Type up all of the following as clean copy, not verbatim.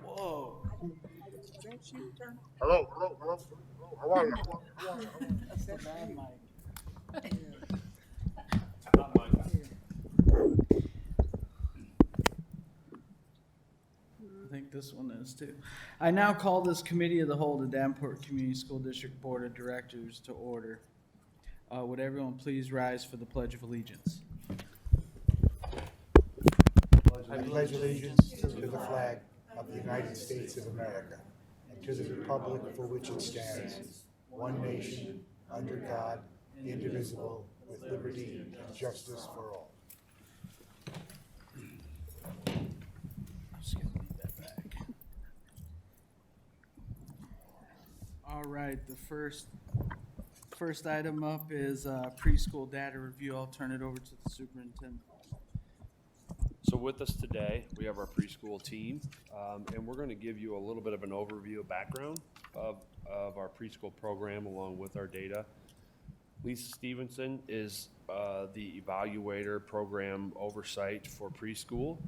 Whoa. Hello. How are you? That's the bad mic. I think this one is too. I now call this Committee of the Whole, the Davenport Community School District Board of Directors to order. Would everyone please rise for the Pledge of Allegiance? I pledge allegiance to the flag of the United States of America and to the republic for which it stands, one nation, under God, indivisible, with liberty and justice for all. I'm just gonna leave that back. All right, the first item up is preschool data review. I'll turn it over to the superintendent. So with us today, we have our preschool team, and we're going to give you a little bit of an overview, of background of our preschool program along with our data. Lisa Stevenson is the evaluator program oversight for preschool.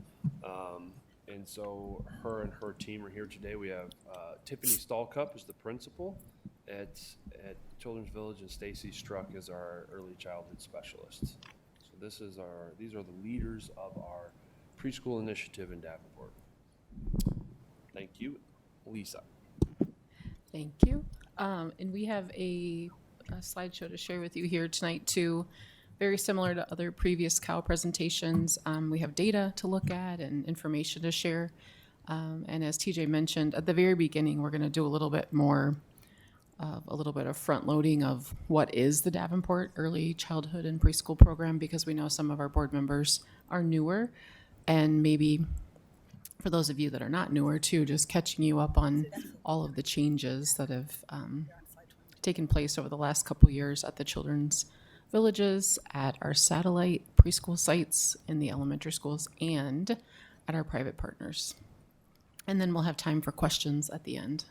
And so her and her team are here today. We have Tiffany Stallcup is the principal at Children's Village, and Stacy Struck is our early childhood specialist. So these are the leaders of our preschool initiative in Davenport. Thank you. Lisa. Thank you. And we have a slideshow to share with you here tonight too. Very similar to other previous COW presentations. We have data to look at and information to share. And as TJ mentioned, at the very beginning, we're going to do a little bit of front loading of what is the Davenport Early Childhood and Preschool Program, because we know some of our board members are newer, and maybe for those of you that are not newer too, just catching you up on all of the changes that have taken place over the last couple years at the Children's Villages, at our satellite preschool sites in the elementary schools, and at our private partners. And then we'll have time for questions at the end.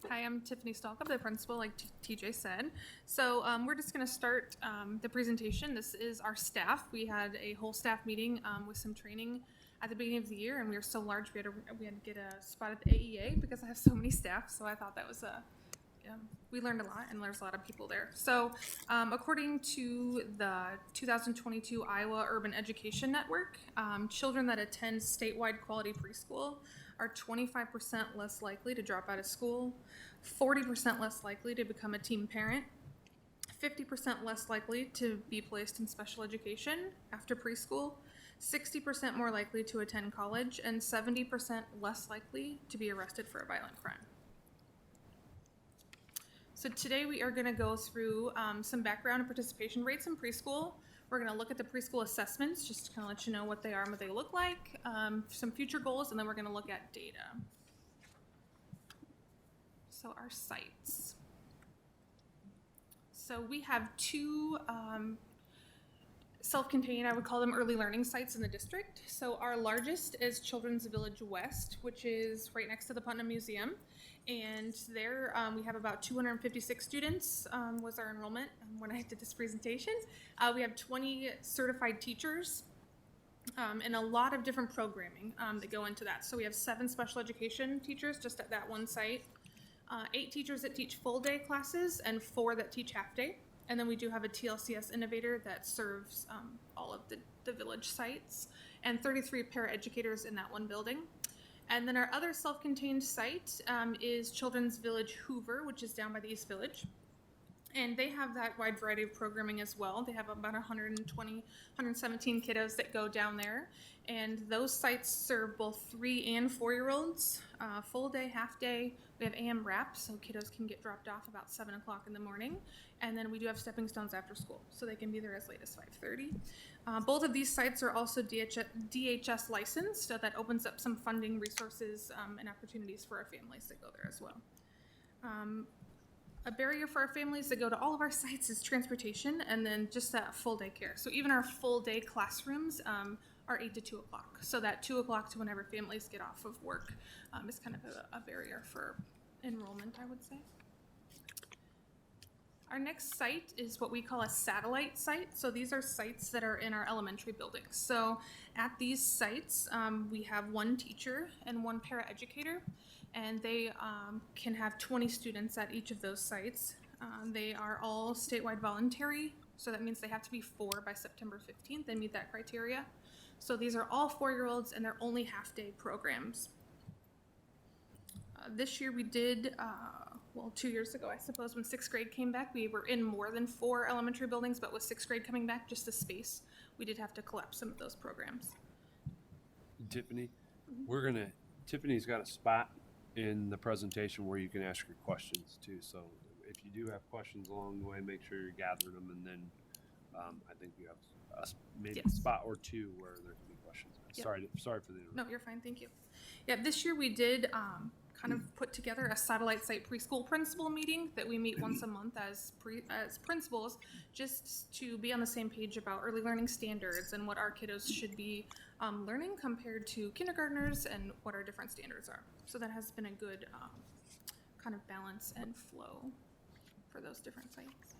Hi, I'm Tiffany Stallcup, the principal, like TJ said. So we're just going to start the presentation. This is our staff. We had a whole staff meeting with some training at the beginning of the year, and we were so large we had to get a spot at the AEA because I have so many staff. So I thought that was we learned a lot, and there's a lot of people there. So according to the 2022 Iowa Urban Education Network, children that attend statewide quality preschool are 25% less likely to drop out of school, 40% less likely to become a teen parent, 50% less likely to be placed in special education after preschool, 60% more likely to attend college, and 70% less likely to be arrested for a violent crime. So today we are going to go through some background and participation rates in preschool. We're going to look at the preschool assessments, just to kind of let you know what they are and what they look like, some future goals, and then we're going to look at data. So our sites. So we have two self-contained, I would call them early learning sites in the district. So our largest is Children's Village West, which is right next to the Putnam Museum. And there we have about 256 students was our enrollment when I did this presentation. We have 20 certified teachers and a lot of different programming that go into that. So we have 7 special education teachers just at that one site, 8 teachers that teach full day classes, and 4 that teach half day. And then we do have a TLCS innovator that serves all of the village sites, and 33 paraeducators in that one building. And then our other self-contained site is Children's Village Hoover, which is down by the East Village. And they have that wide variety of programming as well. They have about 120, 117 kiddos that go down there. And those sites serve both 3 and 4-year-olds, full day, half day. We have AM wrap, so kiddos can get dropped off about 7 o'clock in the morning. And then we do have stepping stones after school, so they can be there as late as 5:30. Both of these sites are also DHS licensed, so that opens up some funding resources and opportunities for our families that go there as well. A barrier for our families that go to all of our sites is transportation, and then just that full day care. So even our full day classrooms are 8 to 2 o'clock. So that 2 o'clock to whenever families get off of work is kind of a barrier for enrollment, I would say. Our next site is what we call a satellite site. So these are sites that are in our elementary buildings. So at these sites, we have one teacher and one paraeducator, and they can have 20 students at each of those sites. They are all statewide voluntary, so that means they have to be 4 by September 15th and meet that criteria. So these are all 4-year-olds, and they're only half-day programs. This year we did, 2 years ago, I suppose, when 6th grade came back, we were in more than 4 elementary buildings, but with 6th grade coming back, just the space, we did have to collapse some of those programs. Tiffany, Tiffany's got a spot in the presentation where you can ask your questions too. So if you do have questions along the way, make sure you're gathering them, and then I think you have maybe a spot or two where there can be questions. Yep. Sorry for the interruption. No, you're fine, thank you. Yeah, this year we did kind of put together a satellite site preschool principal meeting that we meet once a month as principals, just to be on the same page about early learning standards and what our kiddos should be learning compared to kindergartners and what our different standards are. So that has been a good kind of balance and flow for those different sites.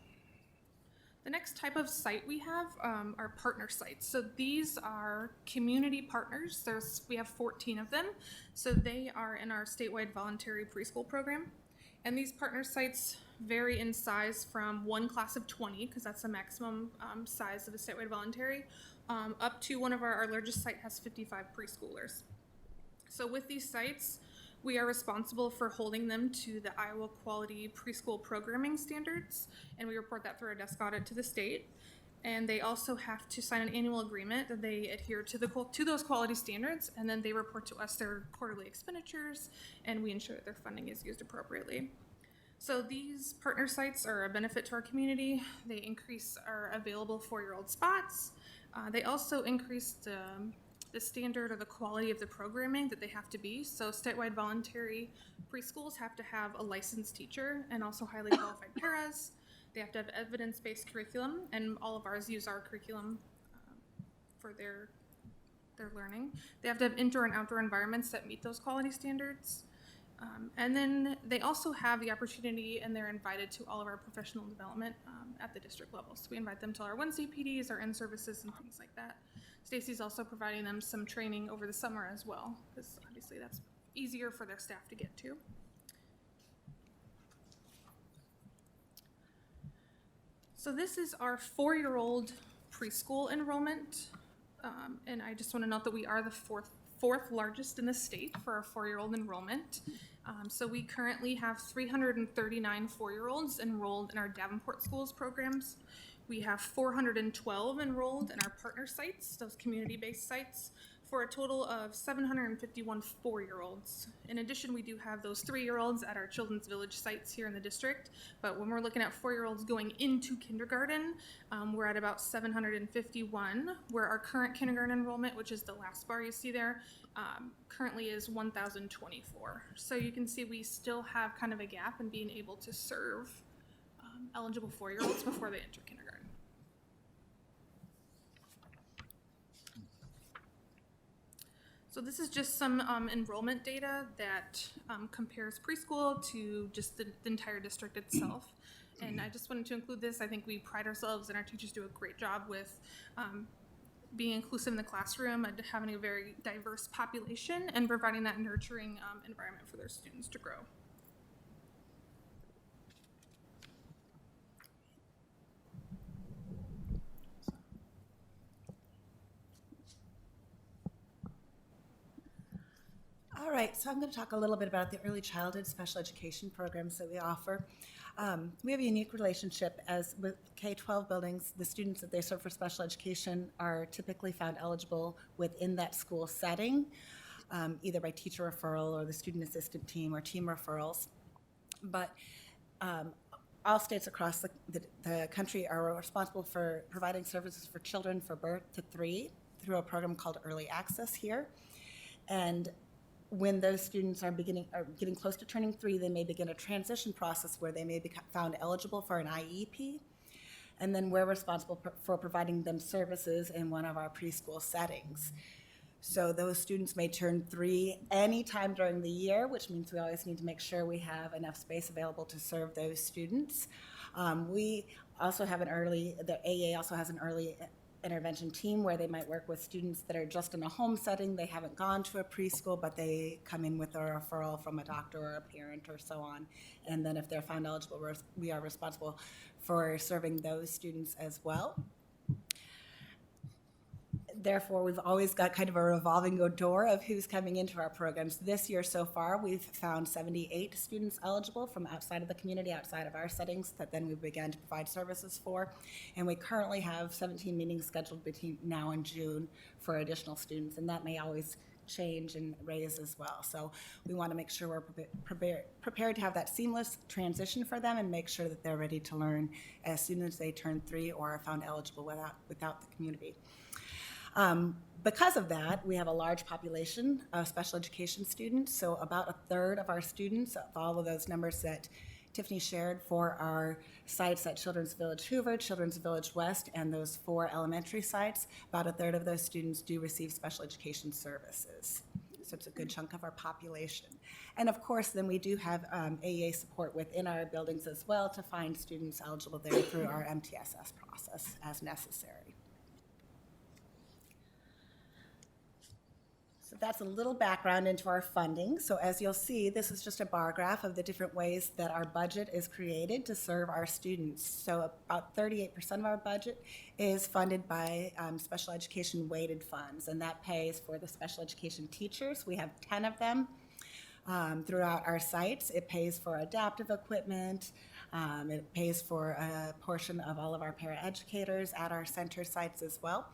The next type of site we have are partner sites. So these are community partners. We have 14 of them. So they are in our statewide voluntary preschool program. And these partner sites vary in size from one class of 20, because that's the maximum size of a statewide voluntary, up to one of our largest site has 55 preschoolers. So with these sites, we are responsible for holding them to the Iowa Quality Preschool Programming Standards, and we report that through our desk audit to the state. And they also have to sign an annual agreement that they adhere to those quality standards, and then they report to us their quarterly expenditures, and we ensure that their funding is used appropriately. So these partner sites are a benefit to our community. They increase our available 4-year-old spots. They also increase the standard or the quality of the programming that they have to be. So statewide voluntary preschools have to have a licensed teacher and also highly qualified paras. They have to have evidence-based curriculum, and all of ours use our curriculum for their learning. They have to have indoor and outdoor environments that meet those quality standards. And then they also have the opportunity, and they're invited to all of our professional development at the district level. So we invite them to our Wednesday PDs, our in-services, and things like that. Stacy's also providing them some training over the summer as well, because obviously that's easier for their staff to get to. So this is our 4-year-old preschool enrollment, and I just want to note that we are the fourth largest in the state for our 4-year-old enrollment. So we currently have 339 4-year-olds enrolled in our Davenport schools programs. We have 412 enrolled in our partner sites, those community-based sites, for a total of 751 4-year-olds. In addition, we do have those 3-year-olds at our Children's Village sites here in the district, but when we're looking at 4-year-olds going into kindergarten, we're at about 751, where our current kindergarten enrollment, which is the last bar you see there, currently is 1,024. So you can see we still have kind of a gap in being able to serve eligible 4-year-olds before they enter kindergarten. So this is just some enrollment data that compares preschool to just the entire district itself. And I just wanted to include this. I think we pride ourselves and our teachers do a great job with being inclusive in the classroom and having a very diverse population and providing that nurturing environment for their students to grow. All right, so I'm going to talk a little bit about the early childhood special education programs that we offer. We have a unique relationship as with K-12 buildings. The students that they serve for special education are typically found eligible within that school setting, either by teacher referral or the student assistant team or team referrals. But all states across the country are responsible for providing services for children for birth to 3 through a program called Early Access here. And when those students are getting close to turning 3, they may begin a transition process where they may be found eligible for an IEP. And then we're responsible for providing them services in one of our preschool settings. So those students may turn 3 anytime during the year, which means we always need to make sure we have enough space available to serve those students. We also have the AA also has an early intervention team where they might work with students that are just in a home setting. They haven't gone to a preschool, but they come in with a referral from a doctor or a parent or so on. And then if they're found eligible, we are responsible for serving those students as well. Therefore, we've always got kind of a revolving door of who's coming into our programs. This year so far, we've found 78 students eligible from outside of the community, outside of our settings, that then we began to provide services for. And we currently have 17 meetings scheduled between now and June for additional students, and that may always change and raise as well. So we want to make sure we're prepared to have that seamless transition for them and make sure that they're ready to learn as soon as they turn 3 or are found eligible without the community. Because of that, we have a large population of special education students. So about a third of our students, of all of those numbers that Tiffany shared for our sites at Children's Village Hoover, Children's Village West, and those 4 elementary sites, about a third of those students do receive special education services. So it's a good chunk of our population. And of course, then we do have AEA support within our buildings as well to find students eligible there through our MTSS process as necessary. So that's a little background into our funding. So as you'll see, this is just a bar graph of the different ways that our budget is created to serve our students. So about 38% of our budget is funded by special education weighted funds, and that pays for the special education teachers. We have 10 of them throughout our sites. It pays for adaptive equipment. It pays for a portion of all of our paraeducators at our center sites as well.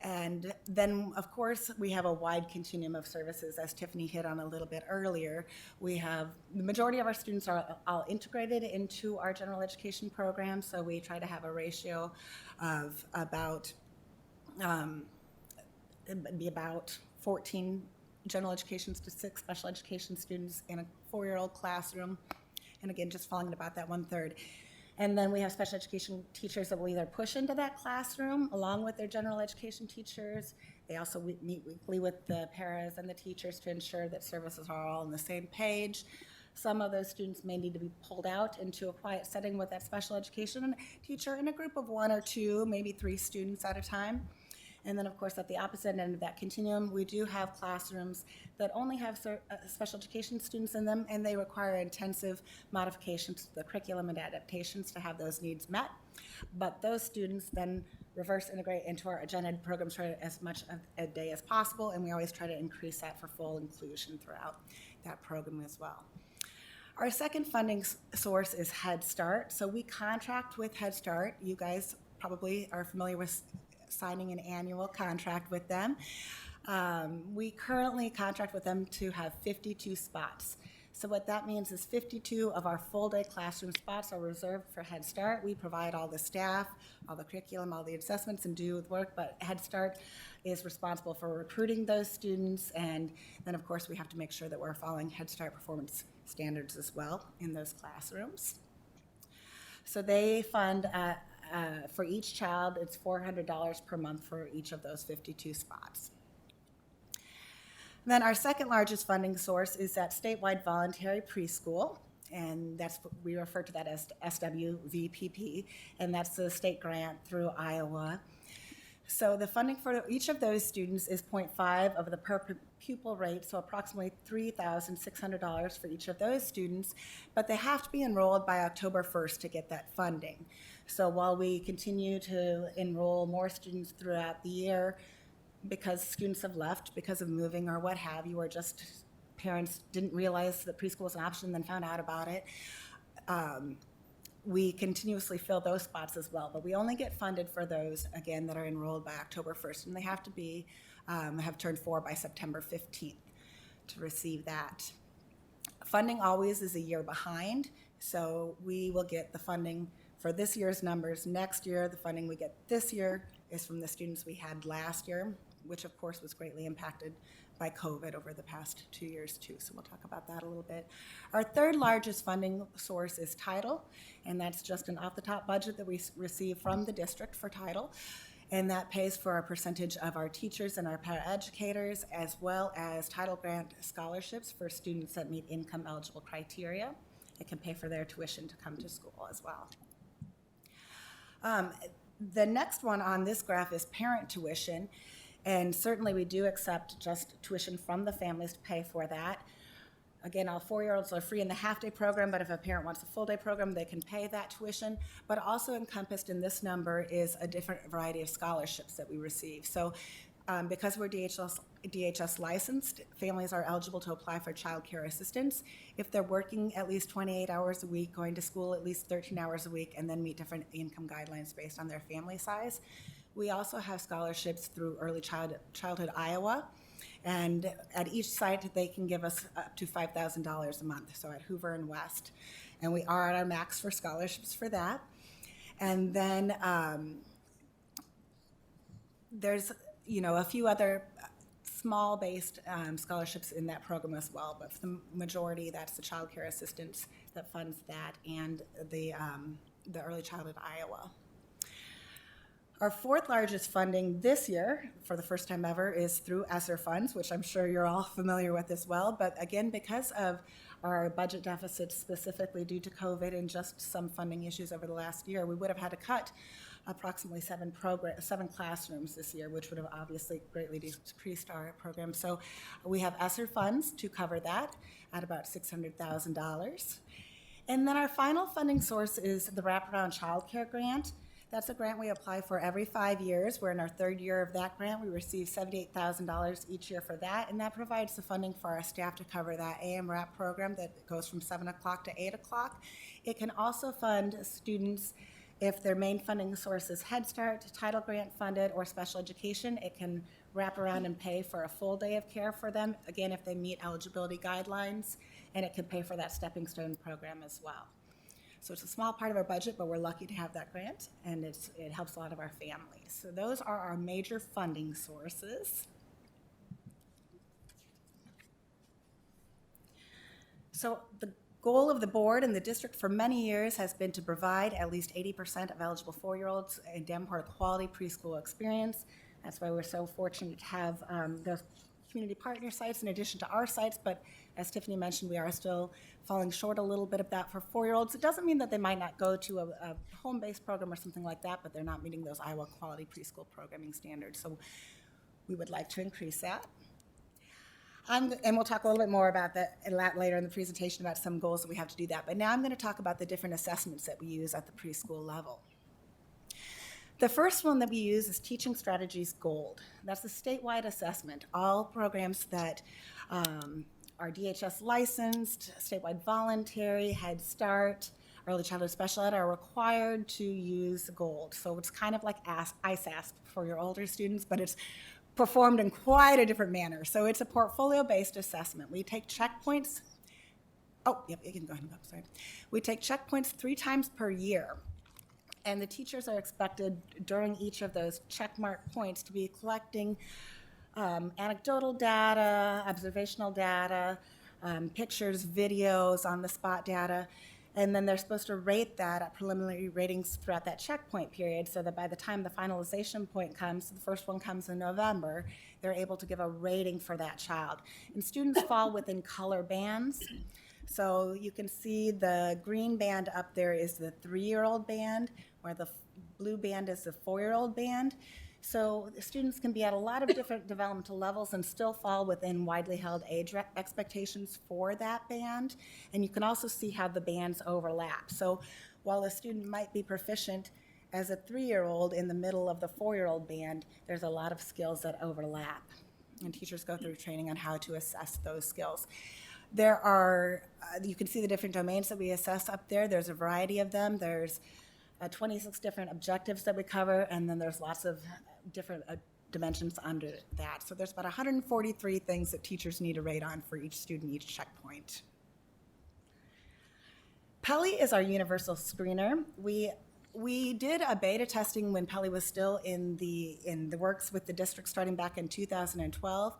And then, of course, we have a wide continuum of services, as Tiffany hit on a little bit earlier. We have, the majority of our students are all integrated into our general education program, so we try to have a ratio of about 14 general educations to 6 special education students in a 4-year-old classroom. And again, just falling at about that 1/3. And then we have special education teachers that will either push into that classroom along with their general education teachers. They also meet weekly with the paras and the teachers to ensure that services are all on the same page. Some of those students may need to be pulled out into a quiet setting with that special education teacher in a group of 1 or 2, maybe 3 students at a time. And then, of course, at the opposite end of that continuum, we do have classrooms that only have special education students in them, and they require intensive modifications to the curriculum and adaptations to have those needs met. But those students then reverse integrate into our gen ed programs for as much of a day as possible, and we always try to increase that for full inclusion throughout that program as well. Our second funding source is Head Start. So we contract with Head Start. You guys probably are familiar with signing an annual contract with them. We currently contract with them to have 52 spots. So what that means is 52 of our full-day classroom spots are reserved for Head Start. We provide all the staff, all the curriculum, all the assessments, and do the work, but Head Start is responsible for recruiting those students, and then, of course, we have to make sure that we're following Head Start performance standards as well in those classrooms. So they fund for each child, it's $400 per month for each of those 52 spots. Then our second largest funding source is that statewide voluntary preschool, and that's we refer to that as SWVPP, and that's the state grant through Iowa. So the funding for each of those students is 0.5 of the per pupil rate, so approximately $3,600 for each of those students, but they have to be enrolled by October 1st to get that funding. So while we continue to enroll more students throughout the year, because students have left because of moving or what have you, or just parents didn't realize that preschool was an option and then found out about it, we continuously fill those spots as well, but we only get funded for those, again, that are enrolled by October 1st, and they have to be, have turned 4 by September 15th to receive that. Funding always is a year behind, so we will get the funding for this year's numbers. Next year, the funding we get this year is from the students we had last year, which of course was greatly impacted by COVID over the past 2 years too, so we'll talk about that a little bit. Our third largest funding source is Title, and that's just an off-the-top budget that we receive from the district for Title. And that pays for a percentage of our teachers and our paraeducators, as well as Title Grant scholarships for students that meet income eligible criteria. It can pay for their tuition to come to school as well. The next one on this graph is parent tuition. And certainly we do accept just tuition from the families to pay for that. Again, all 4-year-olds are free in the half-day program, but if a parent wants a full-day program, they can pay that tuition. But also encompassed in this number is a different variety of scholarships that we receive. So because we're DHS licensed, families are eligible to apply for child care assistance if they're working at least 28 hours a week, going to school at least 13 hours a week, and then meet different income guidelines based on their family size. We also have scholarships through Early Childhood Iowa, and at each site they can give us up to $5,000 a month, so at Hoover and West. And we are at our max for scholarships for that. And then there's a few other small-based scholarships in that program as well, but for the majority, that's the child care assistance that funds that and the Early Childhood Iowa. Our fourth largest funding this year, for the first time ever, is through Esser Funds, which I'm sure you're all familiar with as well. But again, because of our budget deficits specifically due to COVID and just some funding issues over the last year, we would have had to cut approximately 7 classrooms this year, which would have obviously greatly decreased our program. So we have Esser Funds to cover that at about $600,000. And then our final funding source is the Wraparound Child Care Grant. That's a grant we apply for every 5 years. We're in our 3rd year of that grant. We receive $78,000 each year for that, and that provides the funding for our staff to cover that AM wrap program that goes from 7 o'clock to 8 o'clock. It can also fund students if their main funding source is Head Start, Title Grant funded, or special education. It can wrap around and pay for a full day of care for them, again, if they meet eligibility guidelines, and it can pay for that Stepping Stone program as well. So it's a small part of our budget, but we're lucky to have that grant, and it helps a lot of our families. So those are our major funding sources. So the goal of the board and the district for many years has been to provide at least 80% of eligible 4-year-olds in Davenport quality preschool experience. That's why we're so fortunate to have those community partner sites in addition to our sites, but as Tiffany mentioned, we are still falling short a little bit of that for 4-year-olds. It doesn't mean that they might not go to a home-based program or something like that, but they're not meeting those Iowa quality preschool programming standards. So we would like to increase that. And we'll talk a little bit more about that later in the presentation about some goals that we have to do that. But now I'm going to talk about the different assessments that we use at the preschool level. The first one that we use is Teaching Strategies Gold. That's a statewide assessment. All programs that are DHS licensed, statewide voluntary, Head Start, Early Childhood Special Ed are required to use Gold. So it's kind of like ISASP for your older students, but it's performed in quite a different manner. So it's a portfolio-based assessment. We take checkpoints. Oh, yep, you can go ahead and go, sorry. We take checkpoints 3 times per year. And the teachers are expected during each of those checkmark points to be collecting anecdotal data, observational data, pictures, videos, on-the-spot data, and then they're supposed to rate that at preliminary ratings throughout that checkpoint period so that by the time the finalization point comes, the first one comes in November, they're able to give a rating for that child. And students fall within color bands. So you can see the green band up there is the 3-year-old band, where the blue band is the 4-year-old band. So the students can be at a lot of different developmental levels and still fall within widely held age expectations for that band. And you can also see how the bands overlap. So while a student might be proficient as a 3-year-old in the middle of the 4-year-old band, there's a lot of skills that overlap. And teachers go through training on how to assess those skills. There are, you can see the different domains that we assess up there. There's a variety of them. There's 26 different objectives that we cover, and then there's lots of different dimensions under that. So there's about 143 things that teachers need to rate on for each student, each checkpoint. Peli is our universal screener. We did a beta testing when Peli was still in the works with the district starting back in 2012,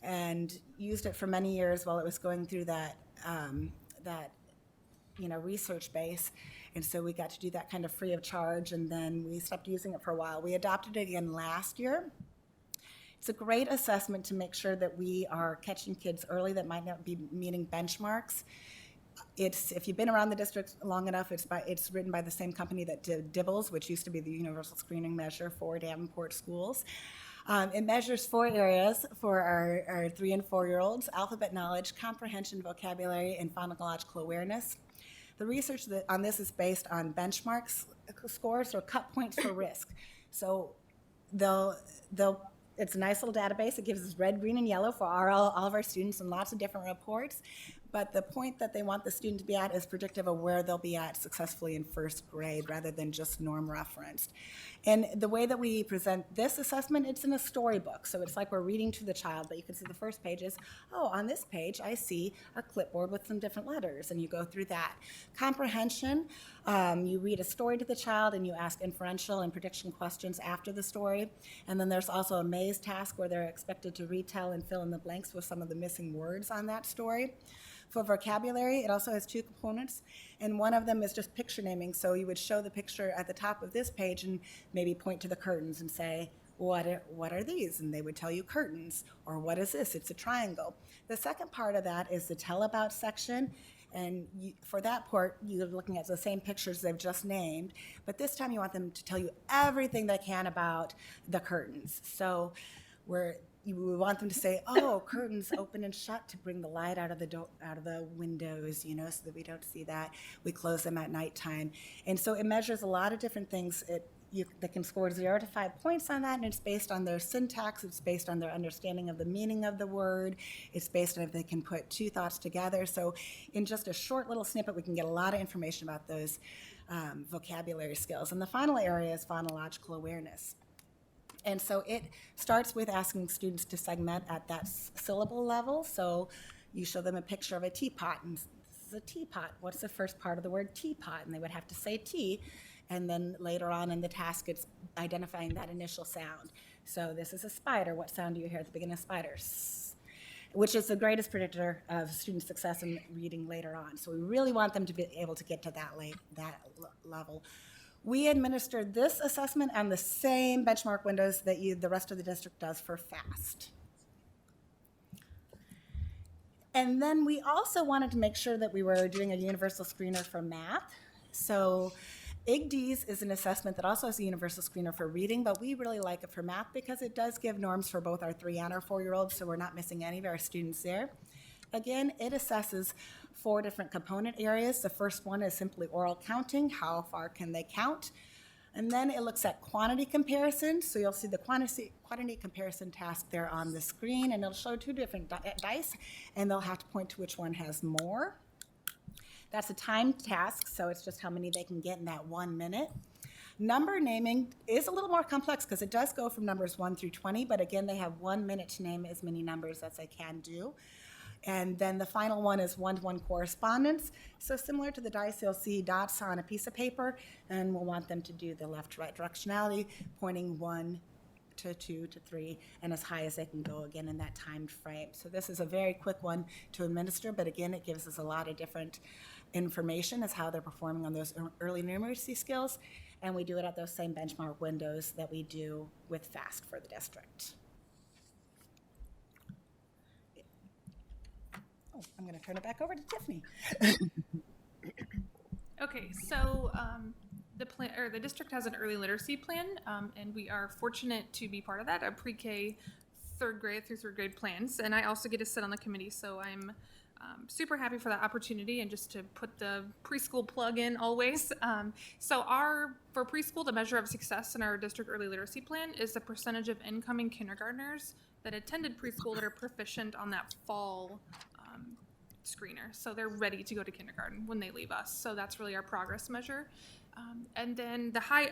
and used it for many years while it was going through that research base. And so we got to do that kind of free of charge, and then we stopped using it for a while. We adopted it again last year. It's a great assessment to make sure that we are catching kids early that might not be meeting benchmarks. If you've been around the district long enough, it's written by the same company that did DIBELS, which used to be the Universal Screening Measure for Davenport schools. It measures 4 areas for our 3 and 4-year-olds: alphabet knowledge, comprehension, vocabulary, and phonological awareness. The research on this is based on benchmarks scores or cut points for risk. So it's a nice little database. It gives us red, green, and yellow for all of our students and lots of different reports. But the point that they want the student to be at is predictive of where they'll be at successfully in first grade rather than just norm referenced. And the way that we present this assessment, it's in a storybook. So it's like we're reading to the child, but you can see the first page is, oh, on this page I see a clipboard with some different letters, and you go through that. Comprehension, you read a story to the child and you ask inferential and prediction questions after the story. And then there's also a maze task where they're expected to retell and fill in the blanks with some of the missing words on that story. For vocabulary, it also has 2 components, and one of them is just picture naming. So you would show the picture at the top of this page and maybe point to the curtains and say, what are these? And they would tell you curtains. Or what is this? It's a triangle. The second part of that is the tell about section. And for that part, you're looking at the same pictures they've just named, but this time you want them to tell you everything they can about the curtains. So we want them to say, oh, curtains open and shut to bring the light out of the windows, so that we don't see that. We close them at nighttime. And so it measures a lot of different things. They can score 0 to 5 points on that, and it's based on their syntax. It's based on their understanding of the meaning of the word. It's based on if they can put 2 thoughts together. So in just a short little snippet, we can get a lot of information about those vocabulary skills. And the final area is phonological awareness. And so it starts with asking students to segment at that syllable level. So you show them a picture of a teapot, and this is a teapot. What's the first part of the word teapot? And they would have to say tea. And then later on in the task, it's identifying that initial sound. So this is a spider. What sound do you hear at the beginning of spider? Which is the greatest predictor of student success in reading later on. So we really want them to be able to get to that level. We administer this assessment on the same benchmark windows that the rest of the district does for FAST. And then we also wanted to make sure that we were doing a universal screener for math. So IGDs is an assessment that also has a universal screener for reading, but we really like it for math because it does give norms for both our 3 and our 4-year-olds, so we're not missing any of our students there. Again, it assesses 4 different component areas. The first one is simply oral counting. How far can they count? And then it looks at quantity comparison. So you'll see the quantity comparison task there on the screen, and it'll show 2 different dice, and they'll have to point to which one has more. That's a timed task, so it's just how many they can get in that 1 minute. Number naming is a little more complex because it does go from numbers 1 through 20, but again, they have 1 minute to name as many numbers as they can do. And then the final one is one-to-one correspondence. So similar to the dice, you'll see dots on a piece of paper, and we'll want them to do the left-to-right directionality, pointing 1 to 2 to 3, and as high as they can go again in that timed frame. So this is a very quick one to administer, but again, it gives us a lot of different information as how they're performing on those early numeracy skills, and we do it at those same benchmark windows that we do with FAST for the district. Oh, I'm going to turn it back over to Tiffany. Okay, so the district has an early literacy plan, and we are fortunate to be part of that, a pre-K 3rd grade through 3rd grade plans, and I also get to sit on the committee, so I'm super happy for that opportunity, and just to put the preschool plug in always. So for preschool, the measure of success in our district early literacy plan is the percentage of incoming kindergartners that attended preschool that are proficient on that fall screener. So they're ready to go to kindergarten when they leave us. So that's really our progress measure. And then the high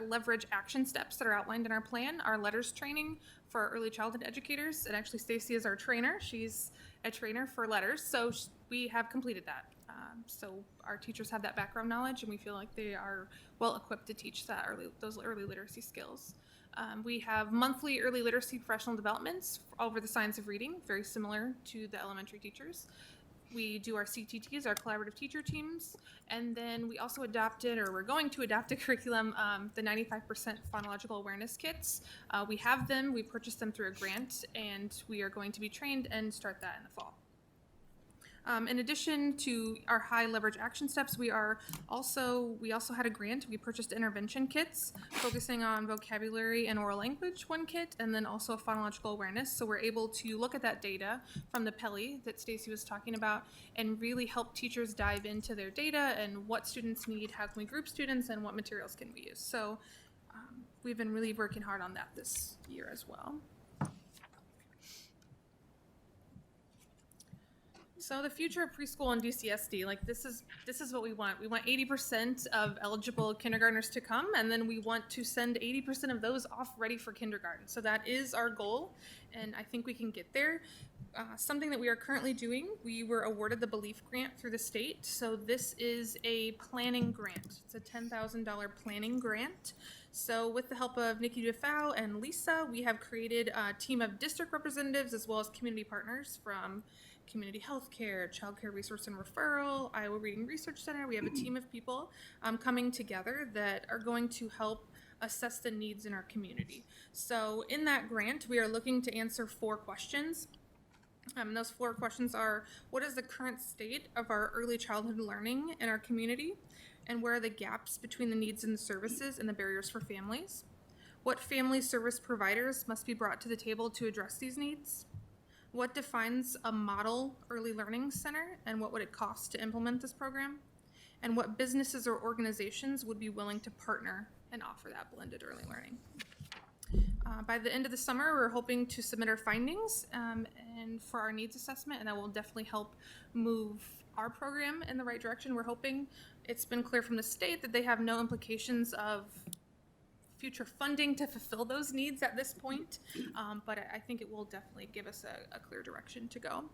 leverage action steps that are outlined in our plan are letters training for our early childhood educators. And actually Stacy is our trainer. She's a trainer for letters. So we have completed that. So our teachers have that background knowledge, and we feel like they are well equipped to teach those early literacy skills. We have monthly early literacy professional developments over the science of reading, very similar to the elementary teachers. We do our CTTs, our collaborative teacher teams, and then we also adopted, or we're going to adopt a curriculum, the 95% phonological awareness kits. We have them, we purchased them through a grant, and we are going to be trained and start that in the fall. In addition to our high leverage action steps, we also had a grant. We purchased intervention kits focusing on vocabulary and oral language, one kit, and then also phonological awareness. So we're able to look at that data from the PELI that Stacy was talking about and really help teachers dive into their data and what students need, how can we group students, and what materials can we use. So we've been really working hard on that this year as well. So the future of preschool and DCSD, like this is what we want. We want 80% of eligible kindergartners to come, and then we want to send 80% of those off ready for kindergarten. So that is our goal, and I think we can get there. Something that we are currently doing, we were awarded the Belief Grant through the state. So this is a planning grant. It's a $10,000 planning grant. So with the help of Nikki DeFau and Lisa, we have created a team of district representatives as well as community partners from community healthcare, child care resource and referral, Iowa Reading Research Center. We have a team of people coming together that are going to help assess the needs in our community. So in that grant, we are looking to answer 4 questions. Those 4 questions are, what is the current state of our early childhood learning in our community? And where are the gaps between the needs and the services and the barriers for families? What family service providers must be brought to the table to address these needs? What defines a model early learning center, and what would it cost to implement this program? And what businesses or organizations would be willing to partner and offer that blended early learning? By the end of the summer, we're hoping to submit our findings and for our needs assessment, and that will definitely help move our program in the right direction. We're hoping. It's been clear from the state that they have no implications of future funding to fulfill those needs at this point, but I think it will definitely give us a clear direction to go.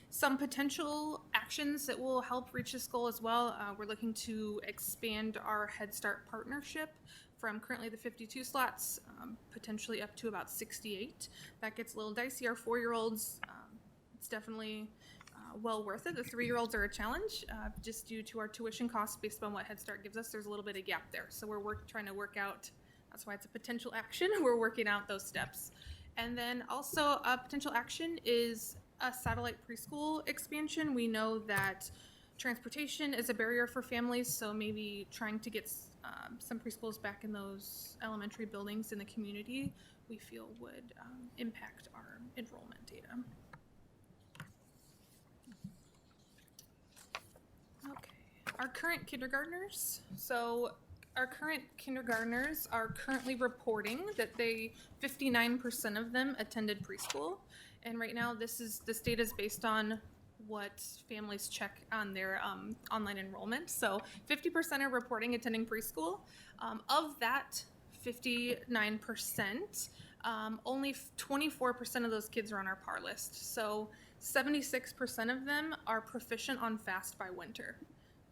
Some potential actions that will help reach this goal as well. We're looking to expand our Head Start partnership from currently the 52 slots, potentially up to about 68. That gets a little dicey. Our 4-year-olds, it's definitely well worth it. The 3-year-olds are a challenge just due to our tuition costs based on what Head Start gives us. There's a little bit of gap there. So we're trying to work out. That's why it's a potential action. We're working out those steps. And then also a potential action is a satellite preschool expansion. We know that transportation is a barrier for families, so maybe trying to get some preschools back in those elementary buildings in the community, we feel would impact our enrollment data. Okay, our current kindergartners. So our current kindergartners are currently reporting that 59% of them attended preschool. And right now this data is based on what families check on their online enrollment. So 50% are reporting attending preschool. Of that 59%, only 24% of those kids are on our PAR list. So 76% of them are proficient on FAST by winter.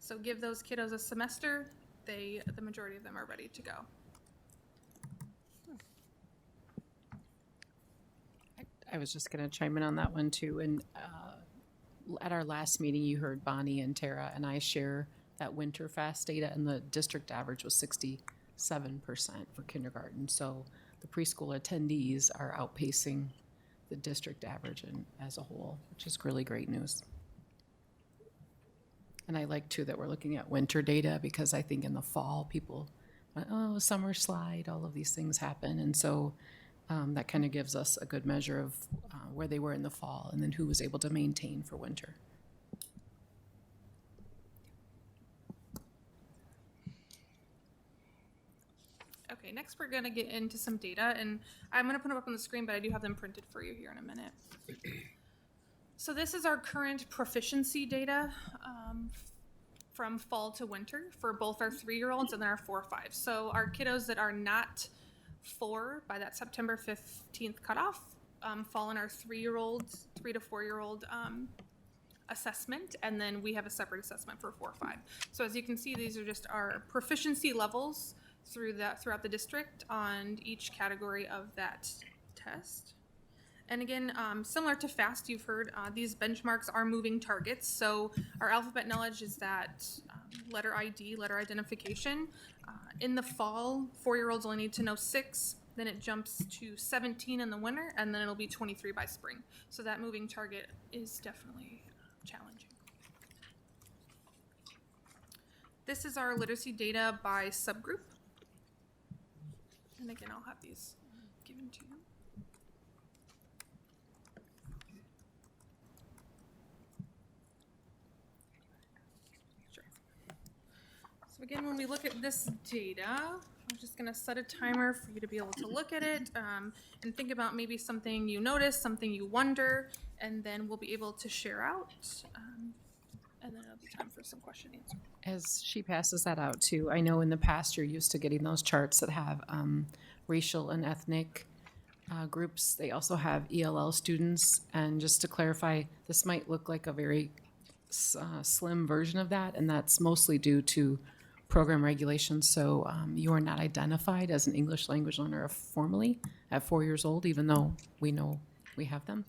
So give those kiddos a semester, the majority of them are ready to go. I was just going to chime in on that one too. And at our last meeting, you heard Bonnie and Tara and I share that winter FAST data, and the district average was 67% for kindergarten. So the preschool attendees are outpacing the district average as a whole, which is really great news. And I like too that we're looking at winter data, because I think in the fall people went, oh, summer slide, all of these things happen. And so that kind of gives us a good measure of where they were in the fall and then who was able to maintain for winter. Okay, next we're going to get into some data, and I'm going to put them up on the screen, but I do have them printed for you here in a minute. So this is our current proficiency data from fall to winter for both our 3-year-olds and then our 4-5. So our kiddos that are not 4 by that September 15th cutoff fall in our 3 to 4-year-old assessment, and then we have a separate assessment for 4-5. So as you can see, these are just our proficiency levels throughout the district on each category of that test. And again, similar to FAST, you've heard, these benchmarks are moving targets. So our alphabet knowledge is that letter ID, letter identification. In the fall, 4-year-olds only need to know 6, then it jumps to 17 in the winter, and then it'll be 23 by spring. So that moving target is definitely challenging. This is our literacy data by subgroup. And again, I'll have these given to you. Sure. So again, when we look at this data, I'm just gonna set a timer for you to be able to look at it and think about maybe something you notice, something you wonder, and then we'll be able to share out. And then it'll be time for some question and answer. As she passes that out too, I know in the past you're used to getting those charts that have racial and ethnic groups. They also have ELL students. And just to clarify, this might look like a very slim version of that, and that's mostly due to program regulations. So you are not identified as an English language learner formally at 4 years old, even though we know we have them.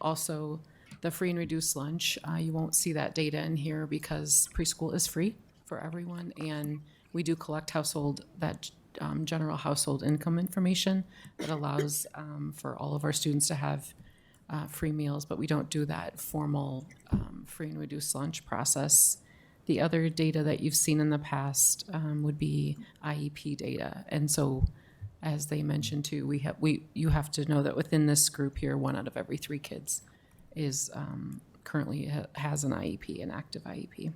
Also, the free and reduced lunch, you won't see that data in here because preschool is free for everyone, and we do collect general household income information that allows for all of our students to have free meals, but we don't do that formal free and reduced lunch process. The other data that you've seen in the past would be IEP data, and so as they mentioned too, you have to know that within this group here, 1 out of every 3 kids is currently has an IEP, an active IEP.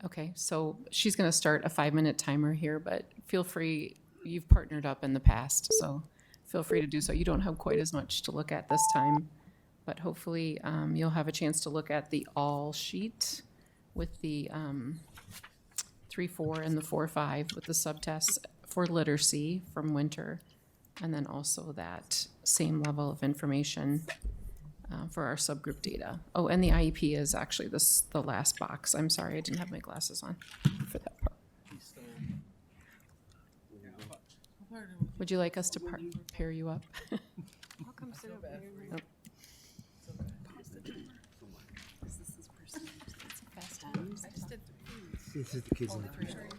Okay, so she's going to start a 5-minute timer here, but feel free, you've partnered up in the past, so feel free to do so. You don't have quite as much to look at this time, but hopefully you'll have a chance to look at the all sheet with the 3-4 and the 4-5 with the subtests for literacy from winter, and then also that same level of information for our subgroup data. Oh, and the IEP is actually the last box. I'm sorry, I didn't have my glasses on for that part. Would you like us to pair you up? I'll come sit over here. Nope. This is the kids in the preschool.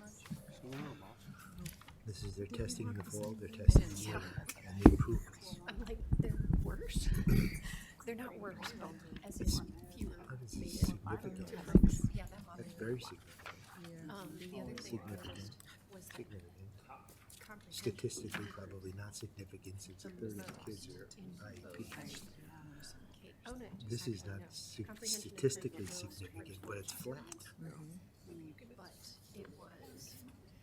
This is their testing in the fall, their testing in the winter, and the improvements. I'm like, they're worse. They're not worse, but as in fewer. That is significant. Yeah, that bothered That's me. very significant. The other thing I noticed was that comprehension. Statistically, probably not significant since a third of the kids are IEPs. Oh, no. This is not statistically significant, but it's flat. But it was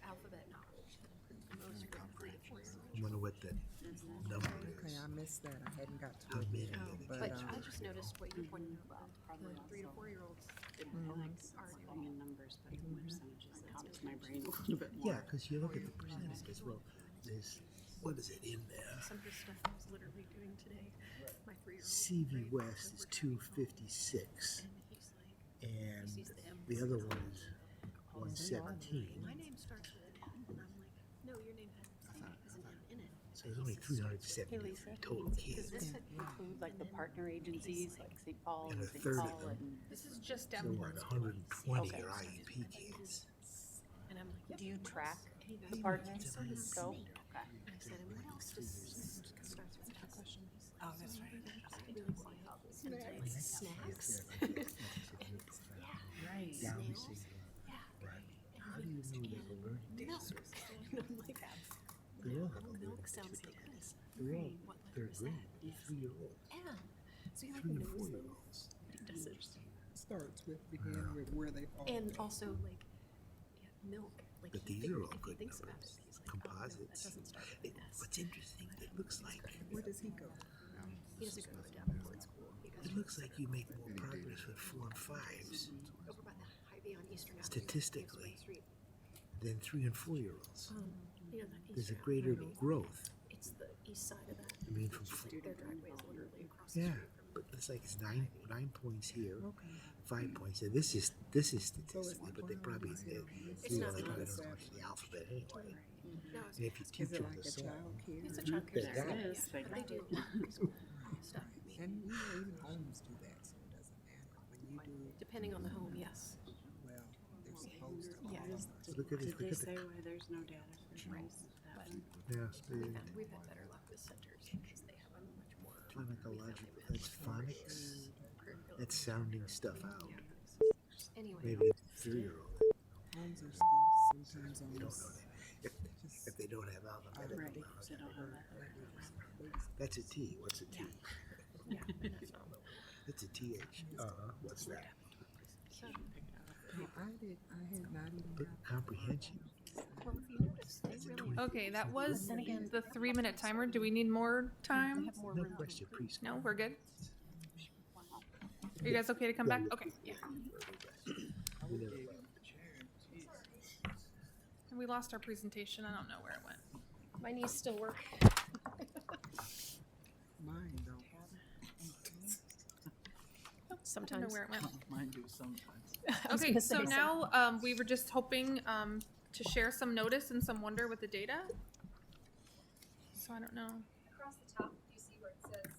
alphabet knowledge. Most probably 4-year-olds. I wonder what the number Okay, is. I missed that. I hadn't got to How it. many yet, of the But kids? I just noticed what you pointed out about the 3 to 4-year-olds are doing in numbers, but in percentages, it comes to my brain a little bit more. Yeah, because you look at the percentages, well, there's, what is it in there? some of the stuff I was literally doing today. My 3-year-old. CV West is 256, And he's like, and sees the M. the other one is 117. My name starts with an M. And I'm like, no, your name has an M in it. So there's only 373 total kids. Does this include like the partner agencies, like St. Paul And and a St. third of Paul them. and? This is just So Davenport. around 120 are IEP kids. And I'm like, Do you track and he the goes, partners? so does So, Snake. okay. And I said, and what else does starts with that question? Oh, that's right. Snacks. Right. Down the Snails. single. Yeah. Right. How do you know that we're learning? Milk. And I'm like, They all have a milk learning sounds potential. like this. They're all What letter third is grade, that? 3-year-olds, M. So he like 3 and knows them. 4-year-olds. He does it. Starts with, begin with where they fall. And also like, yeah, milk. Like But he these are all if he good thinks about numbers. it, he's like, oh, no, Composites. that doesn't start with It- an S. What's interesting, it looks like Where does he go? He doesn't go to Davenport school. He goes it looks like you make more progress with 4 and 5s over by the highway on Eastern Avenue. statistically Street. than 3 and 4-years-olds. You know, that There's a Eastern greater Avenue, growth. it's the east side of that. I mean, from 4. Their driveway is literally across Yeah, the street from but it's like it's 9 points here, 5 points here. This is statistically, but they probably It's they not probably science. don't know much of the alphabet anyway. No, it's And if you Is teach it them like the a song, childcare? It's a childcare They center, got yeah, it. but they do preschool stuff. And even homes do that, so it doesn't matter. When you do, Depending on the home, yes. well, they're supposed to. Yeah. look at Did it. they Look at say the why there's no data for that one? We've had better luck with centers because they have a much more. Phonological. That's phonics. That's sounding stuff out. Anyway, Maybe a 3-year-old. Homes or schools sometimes on You don't this. know that. If they don't have alphabetical Right, knowledge. so don't have that. That's a T. What's a T? yeah, that's not. It's a TH. What's that? So, I had not even But got. comprehension. well, if you notice, they really Okay, that was Then again- the 3-minute timer. Do we need more time? have more No room. question, preschool. No, we're good. Are you guys okay to come back? Okay. Yeah. We never- We lost our presentation. I don't know where it went. My knees still work. Mine don't. I don't know Sometimes. where it went. Mine do sometimes. I was Okay, gonna so say now we were just hoping to share some notice and some wonder with the data. So I don't know. Across the top, you see where it says,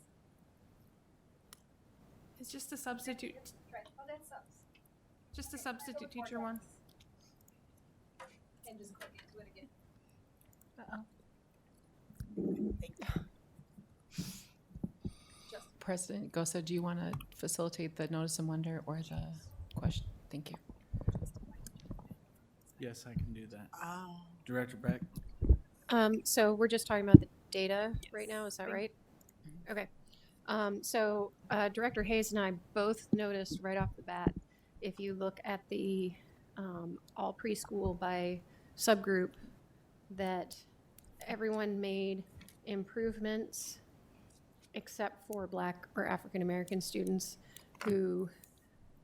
It's just a substitute, right, oh, that sucks. just a substitute teacher one. And just click into it again. President Gosa, do you want to facilitate the notice and wonder or the question? Thank you. Yes, I can do that. Director Beck? So we're just talking about the data right now, is that right? Okay. So Director Hayes and I both noticed right off the bat, if you look at the all preschool by subgroup, that everyone made improvements except for Black or African American students who,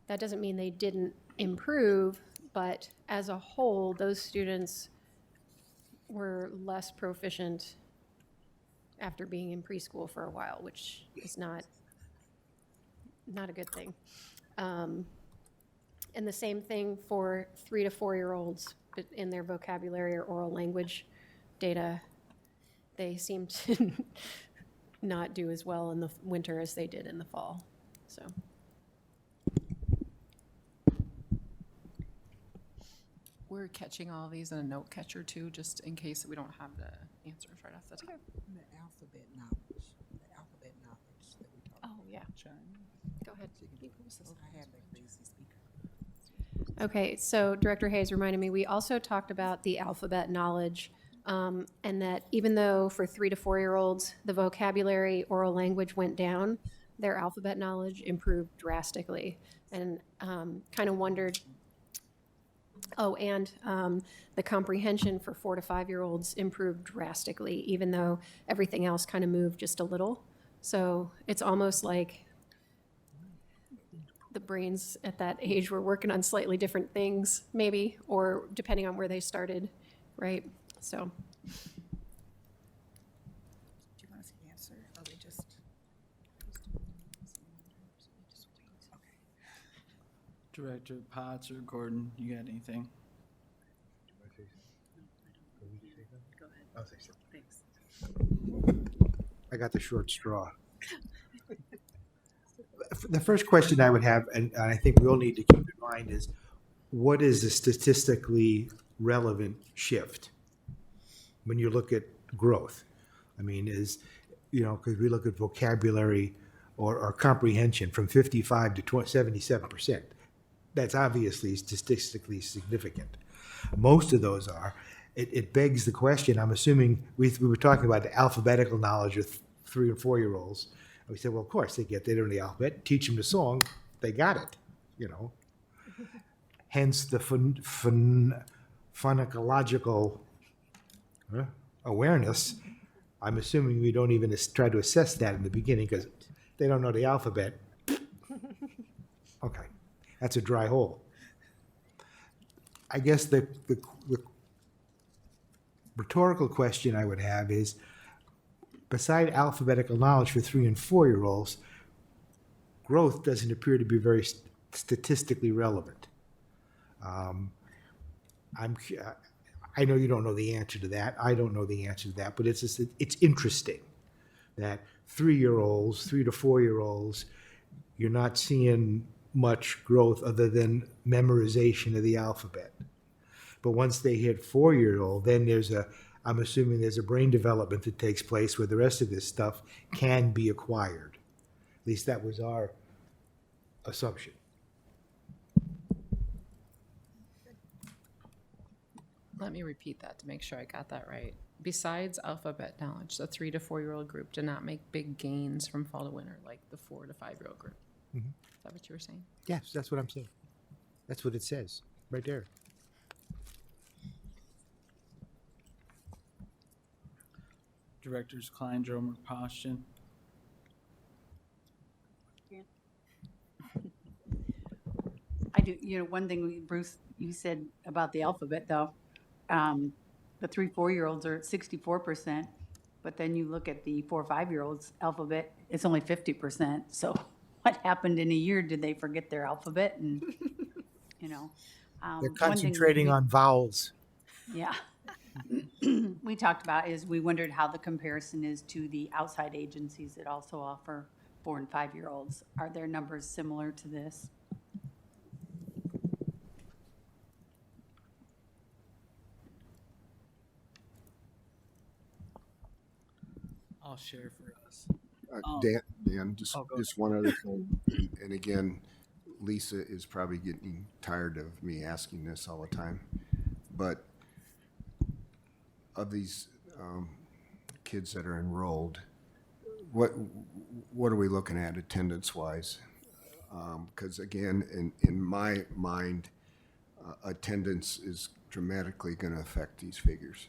that doesn't mean they didn't improve, but as a whole, those students were less proficient after being in preschool for a while, which is not a good thing. And the same thing for 3 to 4-year-olds, but in their vocabulary or oral language data, they seem to not do as well in the winter as they did in the fall. So. We're catching all of these in a note catcher too, just in case we don't have the answers right off the top. The alphabet knowledge that we talked Oh, yeah. Go ahead. about. I had that crazy speaker. Okay, so Director Hayes reminded me, we also talked about the alphabet knowledge, and that even though for 3 to 4-year-olds, the vocabulary, oral language went down, their alphabet knowledge improved drastically. And kind of wondered, and the comprehension for 4 to 5-year-olds improved drastically, even though everything else kind of moved just a little. So it's almost like the brains at that age were working on slightly different things, maybe, or depending on where they started, right? So, Do you want us to answer, or we just? Director Potts or Gordon, you got anything? Go ahead. I'll say something. Thanks. I got the short straw. The first question I would have, and I think we all need to keep in mind, is what is the statistically relevant shift when you look at growth? I mean, because we look at vocabulary or comprehension from 55 to 77%. That's obviously statistically significant. Most of those are. It begs the question, I'm assuming, we were talking about the alphabetical knowledge of 3 and 4-year-olds. And we said, well, of course, they know the alphabet. Teach them the song, they got it, Hence the phonological awareness. I'm assuming we don't even try to assess that in the beginning because they don't know the alphabet. Okay, that's a dry hole. I guess the rhetorical question I would have is, beside alphabetical knowledge for 3 and 4-year-olds, growth doesn't appear to be very statistically relevant. I know you don't know the answer to that. I don't know the answer to that, but it's interesting that 3-year-olds, 3 to 4-year-olds, you're not seeing much growth other than memorization of the alphabet. But once they hit 4-year-old, then I'm assuming there's a brain development that takes place where the rest of this stuff can be acquired. At least that was our assumption. Let me repeat that to make sure I got that right. Besides alphabet knowledge, the 3 to 4-year-old group did not make big gains from fall to winter like the 4 to 5-year-old group. Mhm. Is that what you were saying? Yes, that's what I'm saying. That's what it says, right there. Directors Klein, Dromer, Poston. I do, one thing, Bruce, you said about the alphabet, though, the 3, 4-year-olds are at 64%, but then you look at the 4, 5-year-olds alphabet, it's only 50%. So what happened in a year? Did they forget their alphabet? And, They're one thing concentrating on vowels. Yeah. We talked about is we wondered how the comparison is to the outside agencies that also offer 4 and 5-year-olds. Are their numbers similar to this? I'll share for us. Dan, just, Oh, go just one other thing. And again, Lisa is probably getting tired of me asking this all the time. But of these kids that are enrolled, what are we looking at attendance-wise? Because again, in my mind, attendance is dramatically going to affect these figures.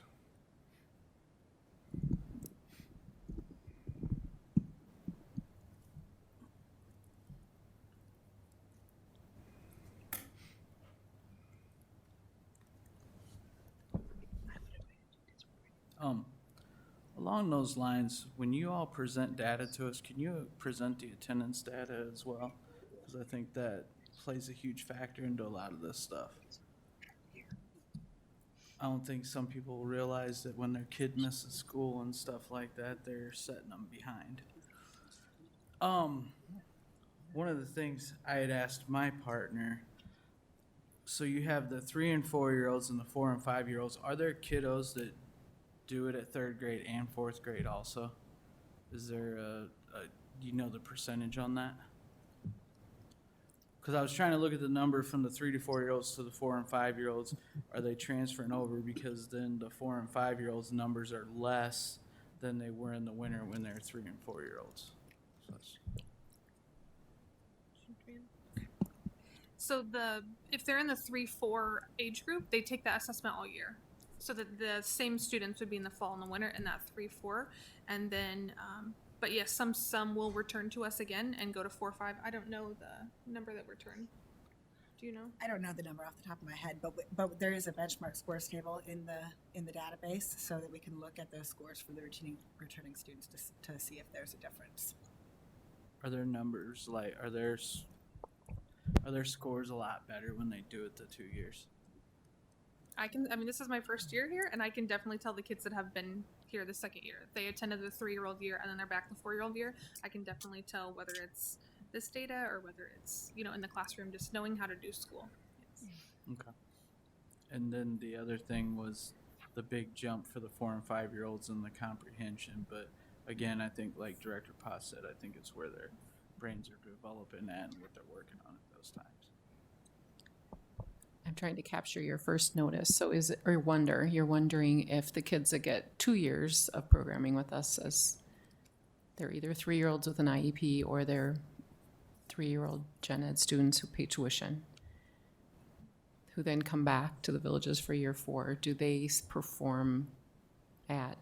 Along those lines, when you all present data to us, can you present the attendance data as well? Because I think that plays a huge factor into a lot of this stuff. I don't think some people realize that when their kid misses school and stuff like that, they're setting them behind. One of the things I had asked my partner, so you have the 3 and 4-year-olds and the 4 and 5-year-olds. Are there kiddos that do it at 3rd grade and 4th grade also? Is there the percentage on that? Because I was trying to look at the number from the 3 to 4-year-olds to the 4 and 5-year-olds. Are they transferring over? Because then the 4 and 5-year-olds numbers are less than they were in the winter when they're 3 and 4-year-olds. So if they're in the 3-4 age group, they take that assessment all year. So that the same students would be in the fall and the winter in that 3-4, and then, but yes, some will return to us again and go to 4-5. I don't know the number that returned. Do you know? I don't know the number off the top of my head, but there is a benchmark scores table in the database so that we can look at those scores for the returning students to see if there's a difference. Are there numbers are their scores a lot better when they do it the 2 years? This is my first year here, and I can definitely tell the kids that have been here the 2nd year. If they attended the 3-year-old year and then they're back the 4-year-old year, I can definitely tell whether it's this data or whether it's, in the classroom, just knowing how to do school. Yes. Okay. And then the other thing was the big jump for the 4 and 5-year-olds in the comprehension. But again, I think like Director Potts said, I think it's where their brains are developing at and what they're working on at those times. I'm trying to capture your first notice. So you're wondering if the kids that get 2 years of programming with us, as they're either 3-year-olds with an IEP or they're 3-year-old gen ed students who pay tuition, who then come back to the villages for year 4, do they perform at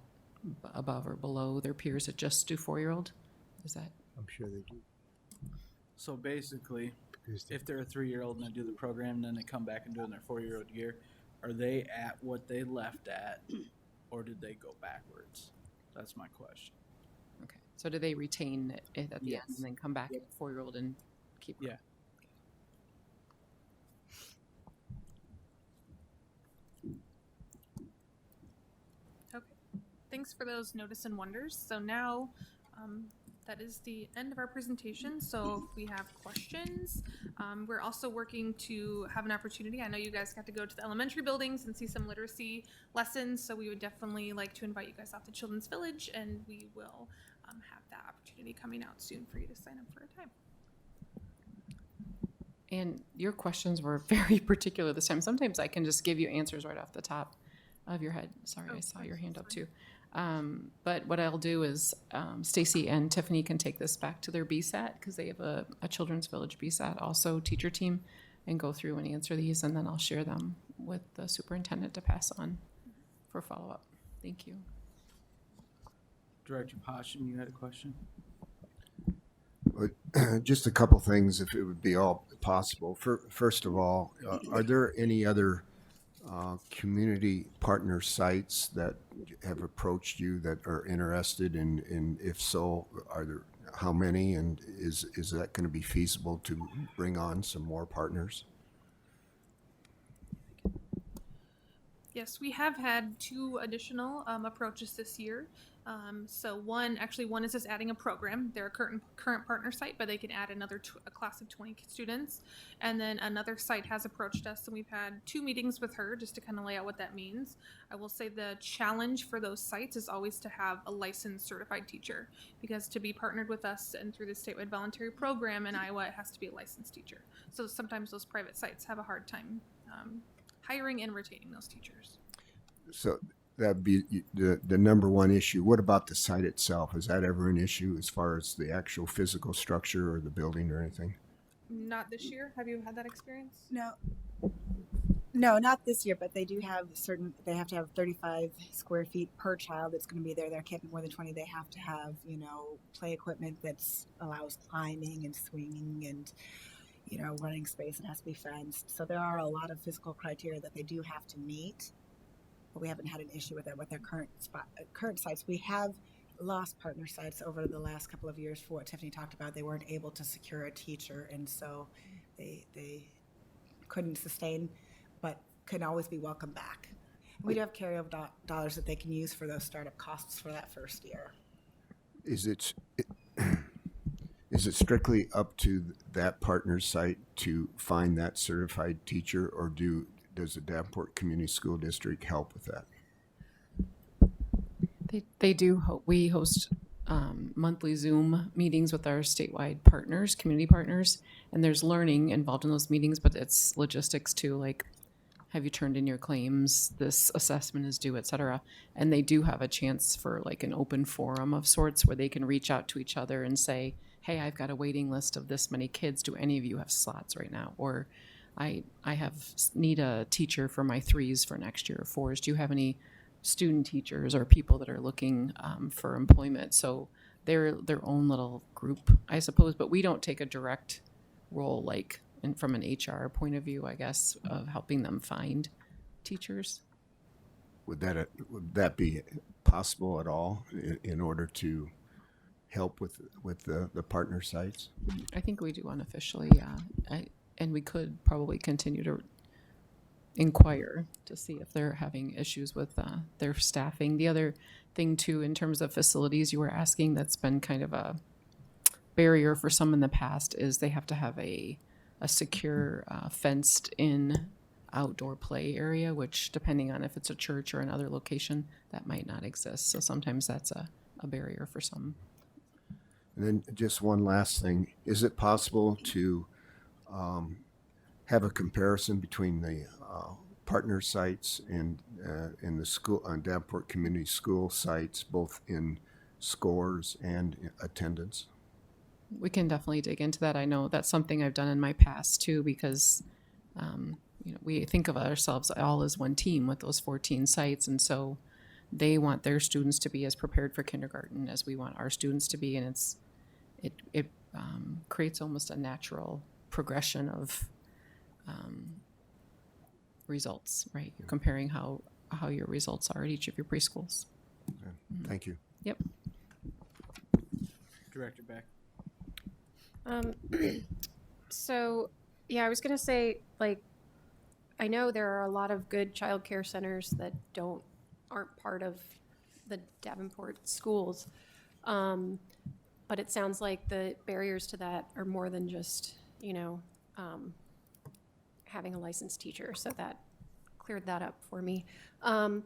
above or below their peers that just do 4-year-old? Is that? I'm sure they do. So basically, if they're a 3-year-old and they do the program, then they come back and do it in their 4-year-old year, are they at what they left at, or did they go backwards? That's my question. Okay. So do they retain it at the Yes. end and then come back at 4-year-old and keep? Yeah. Okay, thanks for those notice and wonders. So now, that is the end of our presentation. So if we have questions, we're also working to have an opportunity. I know you guys got to go to the elementary buildings and see some literacy lessons, so we would definitely like to invite you guys out to Children's Village, and we will have that opportunity coming out soon for you to sign up for a time. And your questions were very particular this time. Sometimes I can just give you answers right off the top of your head. Sorry, I saw your hand up too. But what I'll do is Stacy and Tiffany can take this back to their BSAT because they have a Children's Village BSAT also teacher team and go through and answer these, and then I'll share them with the superintendent to pass on for follow-up. Thank you. Director Passion, you had a question? Just a couple things, if it would be all possible. First of all, are there any other community partner sites that have approached you that are interested in if so, are there, how many, and is that going to be feasible to bring on some more partners? Yes, we have had 2 additional approaches this year. So one is just adding a program. They're a current partner site, but they can add another a class of 20 students. And then another site has approached us, and we've had 2 meetings with her just to kind of lay out what that means. I will say the challenge for those sites is always to have a licensed certified teacher, because to be partnered with us and through the statewide voluntary program in Iowa, it has to be a licensed teacher. So sometimes those private sites have a hard time hiring and retaining those teachers. So that'd be the number one issue. What about the site itself? Is that ever an issue as far as the actual physical structure or the building or anything? Not this year. Have you had that experience? No, not this year, but they do have they have to have 35 square feet per child that's going to be there. There can't be more than 20. They have to have, play equipment that allows climbing and swinging and, running space. It has to be fenced. So there are a lot of physical criteria that they do have to meet, but we haven't had an issue with that with their current sites. We have lost partner sites over the last couple of years for what Tiffany talked about. They weren't able to secure a teacher, and so they couldn't sustain, but can always be welcome back. We do have carryover dollars that they can use for those startup costs for that first year. Is it strictly up to that partner site to find that certified teacher, or does the Davenport Community School District help with that? They do. We host monthly Zoom meetings with our statewide partners, community partners, and there's learning involved in those meetings, but it's logistics too, like have you turned in your claims, this assessment is due, et cetera. And they do have a chance for like an open forum of sorts where they can reach out to each other and say, hey, I've got a waiting list of this many kids. Do any of you have slots right now? Or I need a teacher for my 3s for next year, or 4s. Do you have any student teachers or people that are looking for employment? So they're their own little group, I suppose, but we don't take a direct role like from an HR point of view, I guess, of helping them find teachers. Would that be possible at all in order to help with the partner sites? I think we do unofficially, yeah. And we could probably continue to inquire to see if they're having issues with their staffing. The other thing too, in terms of facilities you were asking, that's been kind of a barrier for some in the past, is they have to have a secure fenced in outdoor play area, which depending on if it's a church or another location, that might not exist. So sometimes that's a barrier for some. And then just one last thing. Is it possible to have a comparison between the partner sites and the school Davenport Community School sites, both in scores and attendance? We can definitely dig into that. I know that's something I've done in my past too, because we think of ourselves all as one team with those 14 sites, and so they want their students to be as prepared for kindergarten as we want our students to be, and it creates almost a natural progression of results, right? You're comparing how your results are at each of your preschools. Okay. Thank you. Yep. Director Beck. So, yeah, I was gonna say, like, I know there are a lot of good childcare centers that aren't part of the Davenport schools. But it sounds like the barriers to that are more than just, having a licensed teacher, so that cleared that up for me. But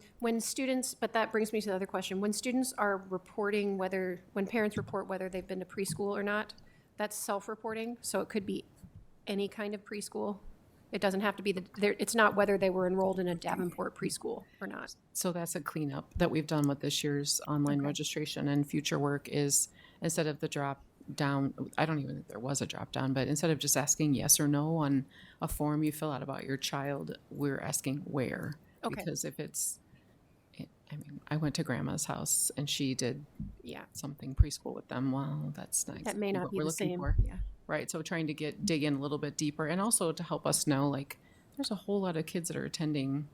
that brings me to the other question. When students are reporting when parents report whether they've been to preschool or not, that's self-reporting, so it could be any kind of preschool. It doesn't have to be it's not whether they were enrolled in a Davenport preschool or not. So that's a cleanup that we've done with this year's online registration, and future work is instead of the drop down, I don't even think there was a drop down, but instead of just asking yes or no on a form you fill out about your child, we're asking where. Okay. Because I went to grandma's house and she did Yeah, something preschool with them. Well, that's nice. that may not What be we're the looking same. for. Yeah. Right, so trying to dig in a little bit deeper, and also to help us know, like, there's a whole lot of kids that are attending,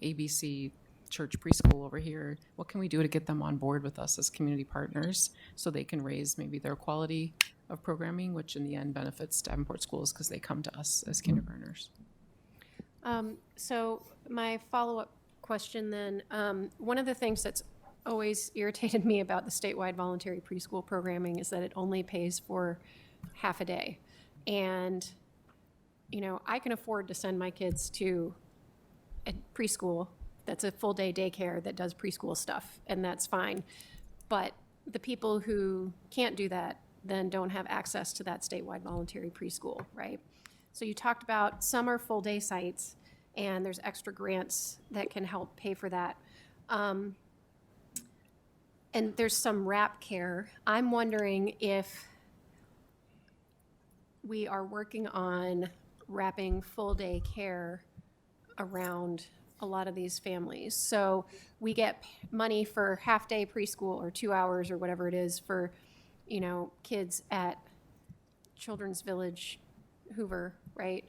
ABC church preschool over here. What can we do to get them on board with us as community partners so they can raise maybe their quality of programming, which in the end benefits Davenport schools because they come to us as kindergartners. So my follow-up question then, one of the things that's always irritated me about the statewide voluntary preschool programming is that it only pays for half a day. And, I can afford to send my kids to a preschool that's a full day daycare that does preschool stuff, and that's fine. But the people who can't do that then don't have access to that statewide voluntary preschool, right? So you talked about some are full day sites, and there's extra grants that can help pay for that. And there's some wrap care. I'm wondering if we are working on wrapping full day care around a lot of these families. So we get money for half day preschool or 2 hours or whatever it is for, kids at Children's Village, Hoover, right?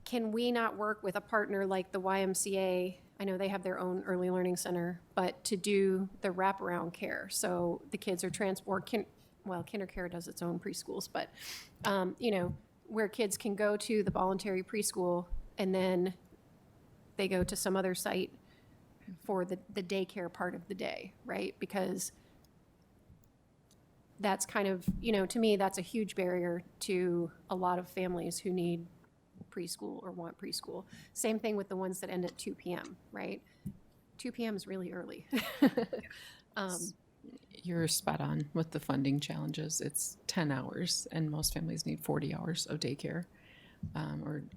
Can we not work with a partner like the YMCA? I know they have their own early learning center, but to do the wraparound care. So the kids are KinderCare does its own preschools, but, where kids can go to the voluntary preschool and then they go to some other site for the daycare part of the day, right? Because that's kind of, to me, that's a huge barrier to a lot of families who need preschool or want preschool. Same thing with the ones that end at 2 p.m., right? 2 p.m. is really early. You're spot on with the funding challenges. It's 10 hours, and most families need 40 hours of daycare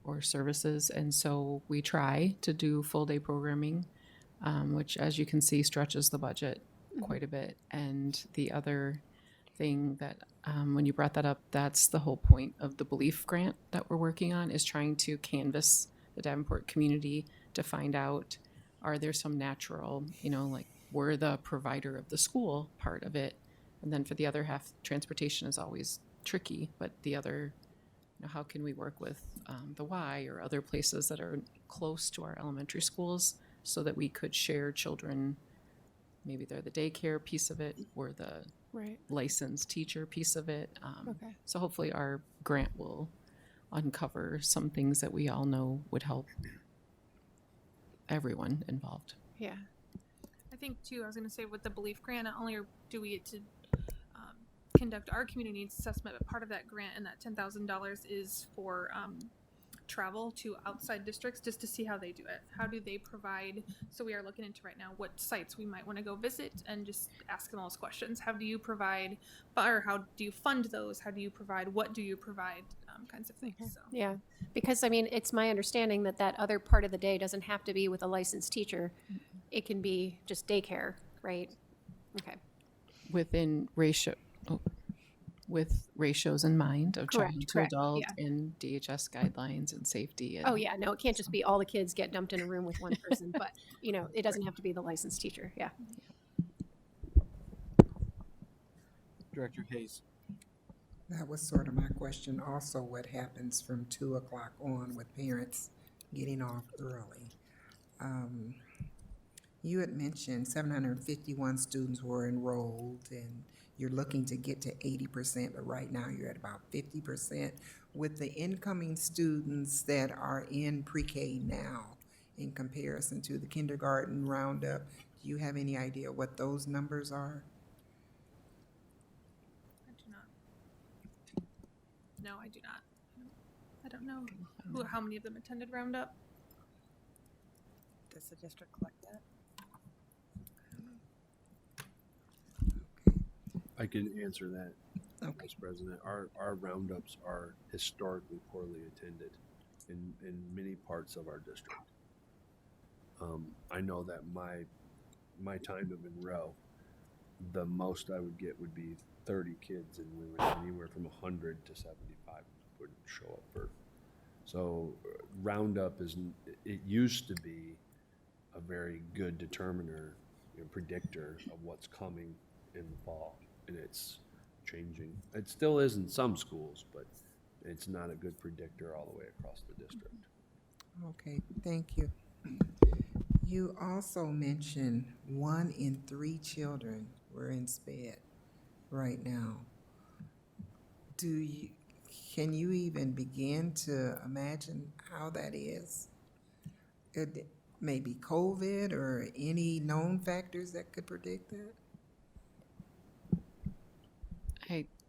or services. And so we try to do full day programming, which, as you can see, stretches the budget quite a bit. And the other thing that, when you brought that up, that's the whole point of the Belief grant that we're working on, is trying to canvass the Davenport community to find out, are there some natural, like, we're the provider of the school part of it. And then for the other half, transportation is always tricky, but the other, how can we work with the Y or other places that are close to our elementary schools so that we could share children? Maybe they're the daycare piece of it or the licensed teacher piece of it. Okay. So hopefully our grant will uncover some things that we all know would help everyone involved. Yeah. I think too, I was going to say with the Belief grant, not only do we get to conduct our community needs assessment, but part of that grant and that $10,000 is for travel to outside districts just to see how they do it. How do they provide? So we are looking into right now what sites we might want to go visit and just ask them all those questions. How do you provide, or how do you fund those? How do you provide? What do you provide? Kinds of things. So. Yeah, because it's my understanding that other part of the day doesn't have to be with a licensed teacher. It can be just daycare, right? Okay. Within with ratios in mind of Correct, child to correct, adult yeah. and DHS guidelines and safety. And Oh yeah, no, it can't just be all the kids get dumped in a room with one person, but it doesn't have to be the licensed teacher. Yeah. Director Hayes. That was sort of my question also, what happens from 2 o'clock on with parents getting off early? You had mentioned 751 students were enrolled, and you're looking to get to 80%, but right now you're at about 50%. With the incoming students that are in pre-K now, in comparison to the kindergarten roundup, do you have any idea what those numbers are? I do not. No, I do not. I don't know how many of them attended Roundup. Does the district collect that? I can answer that, Okay. Vice President. Our roundups are historically poorly attended in many parts of our district. I know that my time of Monroe, the most I would get would be 30 kids, and we went anywhere from 100 to 75 wouldn't show up for. So roundup it used to be a very good determiner, predictor of what's coming in the fall, and it's changing. It still is in some schools, but it's not a good predictor all the way across the district. Okay, thank you. You also mentioned 1 in 3 children were in SPED right now. Can you even begin to imagine how that is? It may be COVID or any known factors that could predict that?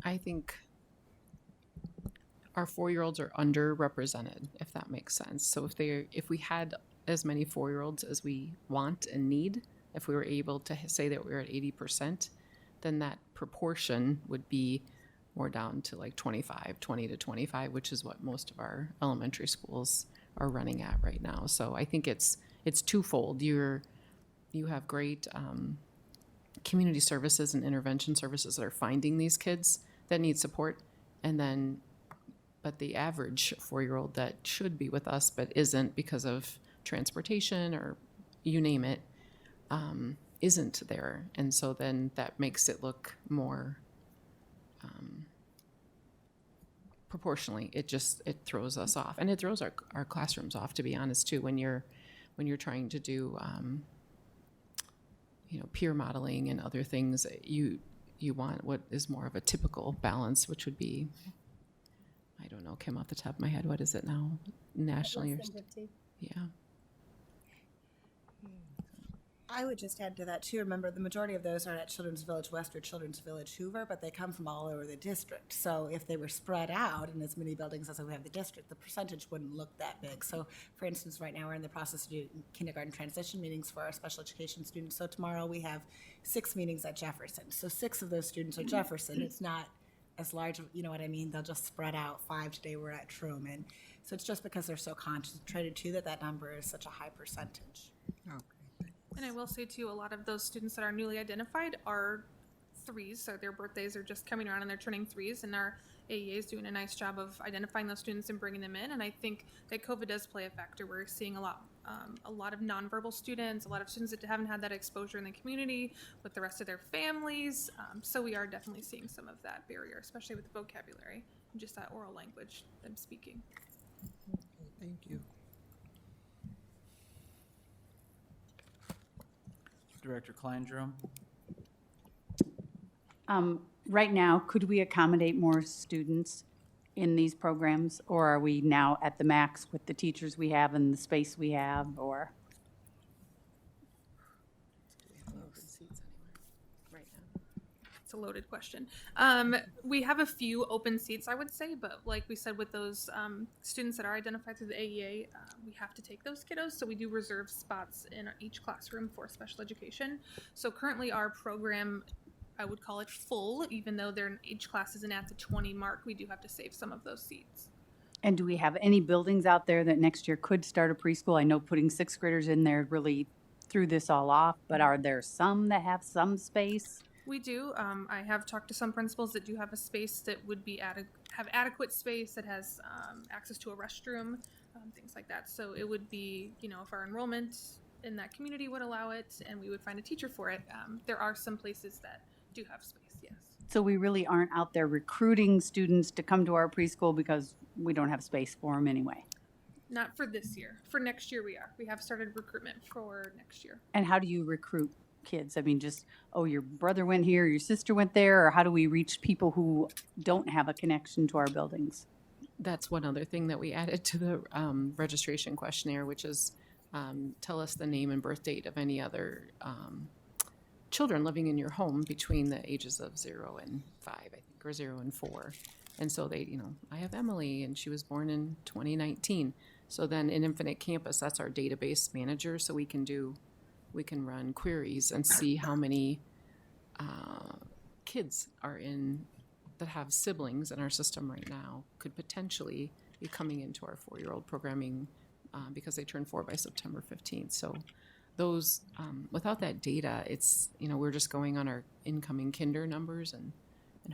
I think our 4-year-olds are underrepresented, if that makes sense. So if we had as many 4-year-olds as we want and need, if we were able to say that we were at 80%, then that proportion would be more down to like 20 to 25, which is what most of our elementary schools are running at right now. So I think it's twofold. You have great community services and intervention services that are finding these kids that need support, but the average 4-year-old that should be with us but isn't because of transportation or you name it, isn't there. And so then that makes it look more proportionally. It throws us off, and it throws our classrooms off, to be honest, too, when you're trying to do peer modeling and other things. You want what is more of a typical balance, which would be, I don't know, Kim, off the top of my head, what is it now nationally? Yeah. I would just add to that too. Remember, the majority of those are at Children's Village West or Children's Village Hoover, but they come from all over the district. So if they were spread out in as many buildings as we have the district, the percentage wouldn't look that big. So for instance, right now we're in the process of doing kindergarten transition meetings for our special education students. So tomorrow we have 6 meetings at Jefferson. So 6 of those students are Jefferson. It's not as large, you know what I mean? They'll just spread out. 5 today we're at Truman. So it's just because they're so concentrated too that number is such a high percentage. Okay. And I will say too, a lot of those students that are newly identified are 3s, so their birthdays are just coming around and they're turning 3s, and our AEA is doing a nice job of identifying those students and bringing them in. And I think that COVID does play a factor. We're seeing a lot of nonverbal students, a lot of students that haven't had that exposure in the community with the rest of their families. So we are definitely seeing some of that barrier, especially with the vocabulary and just that oral language, them speaking. Okay, thank you. Director Kleindrum? Right now, could we accommodate more students in these programs, or are we now at the max with the teachers we have and the space we have, or? It's a loaded question. We have a few open seats, I would say, but like we said, with those students that are identified through the AEA, we have to take those kiddos. So we do reserve spots in each classroom for special education. So currently our program, I would call it full, even though each class isn't at the 20 mark. We do have to save some of those seats. And do we have any buildings out there that next year could start a preschool? I know putting 6th graders in there really threw this all off, but are there some that have some space? We do. I have talked to some principals that do have a space that would be have adequate space, that has access to a restroom, things like that. So it would be, if our enrollment in that community would allow it and we would find a teacher for it, there are some places that do have space, yes. So we really aren't out there recruiting students to come to our preschool because we don't have space for them anyway. Not for this year. For next year, we are. We have started recruitment for next year. And how do you recruit kids? I mean, just, oh, your brother went here, your sister went there, or how do we reach people who don't have a connection to our buildings? That's one other thing that we added to the registration questionnaire, which is tell us the name and birth date of any other children living in your home between the ages of 0 and 5, I think, or 0 and 4. And so they, I have Emily, and she was born in 2019. So then in Infinite Campus, that's our database manager, so we can run queries and see how many kids are that have siblings in our system right now could potentially be coming into our 4-year-old programming because they turn 4 by September 15th. So those, without that data, it's, we're just going on our incoming kinder numbers and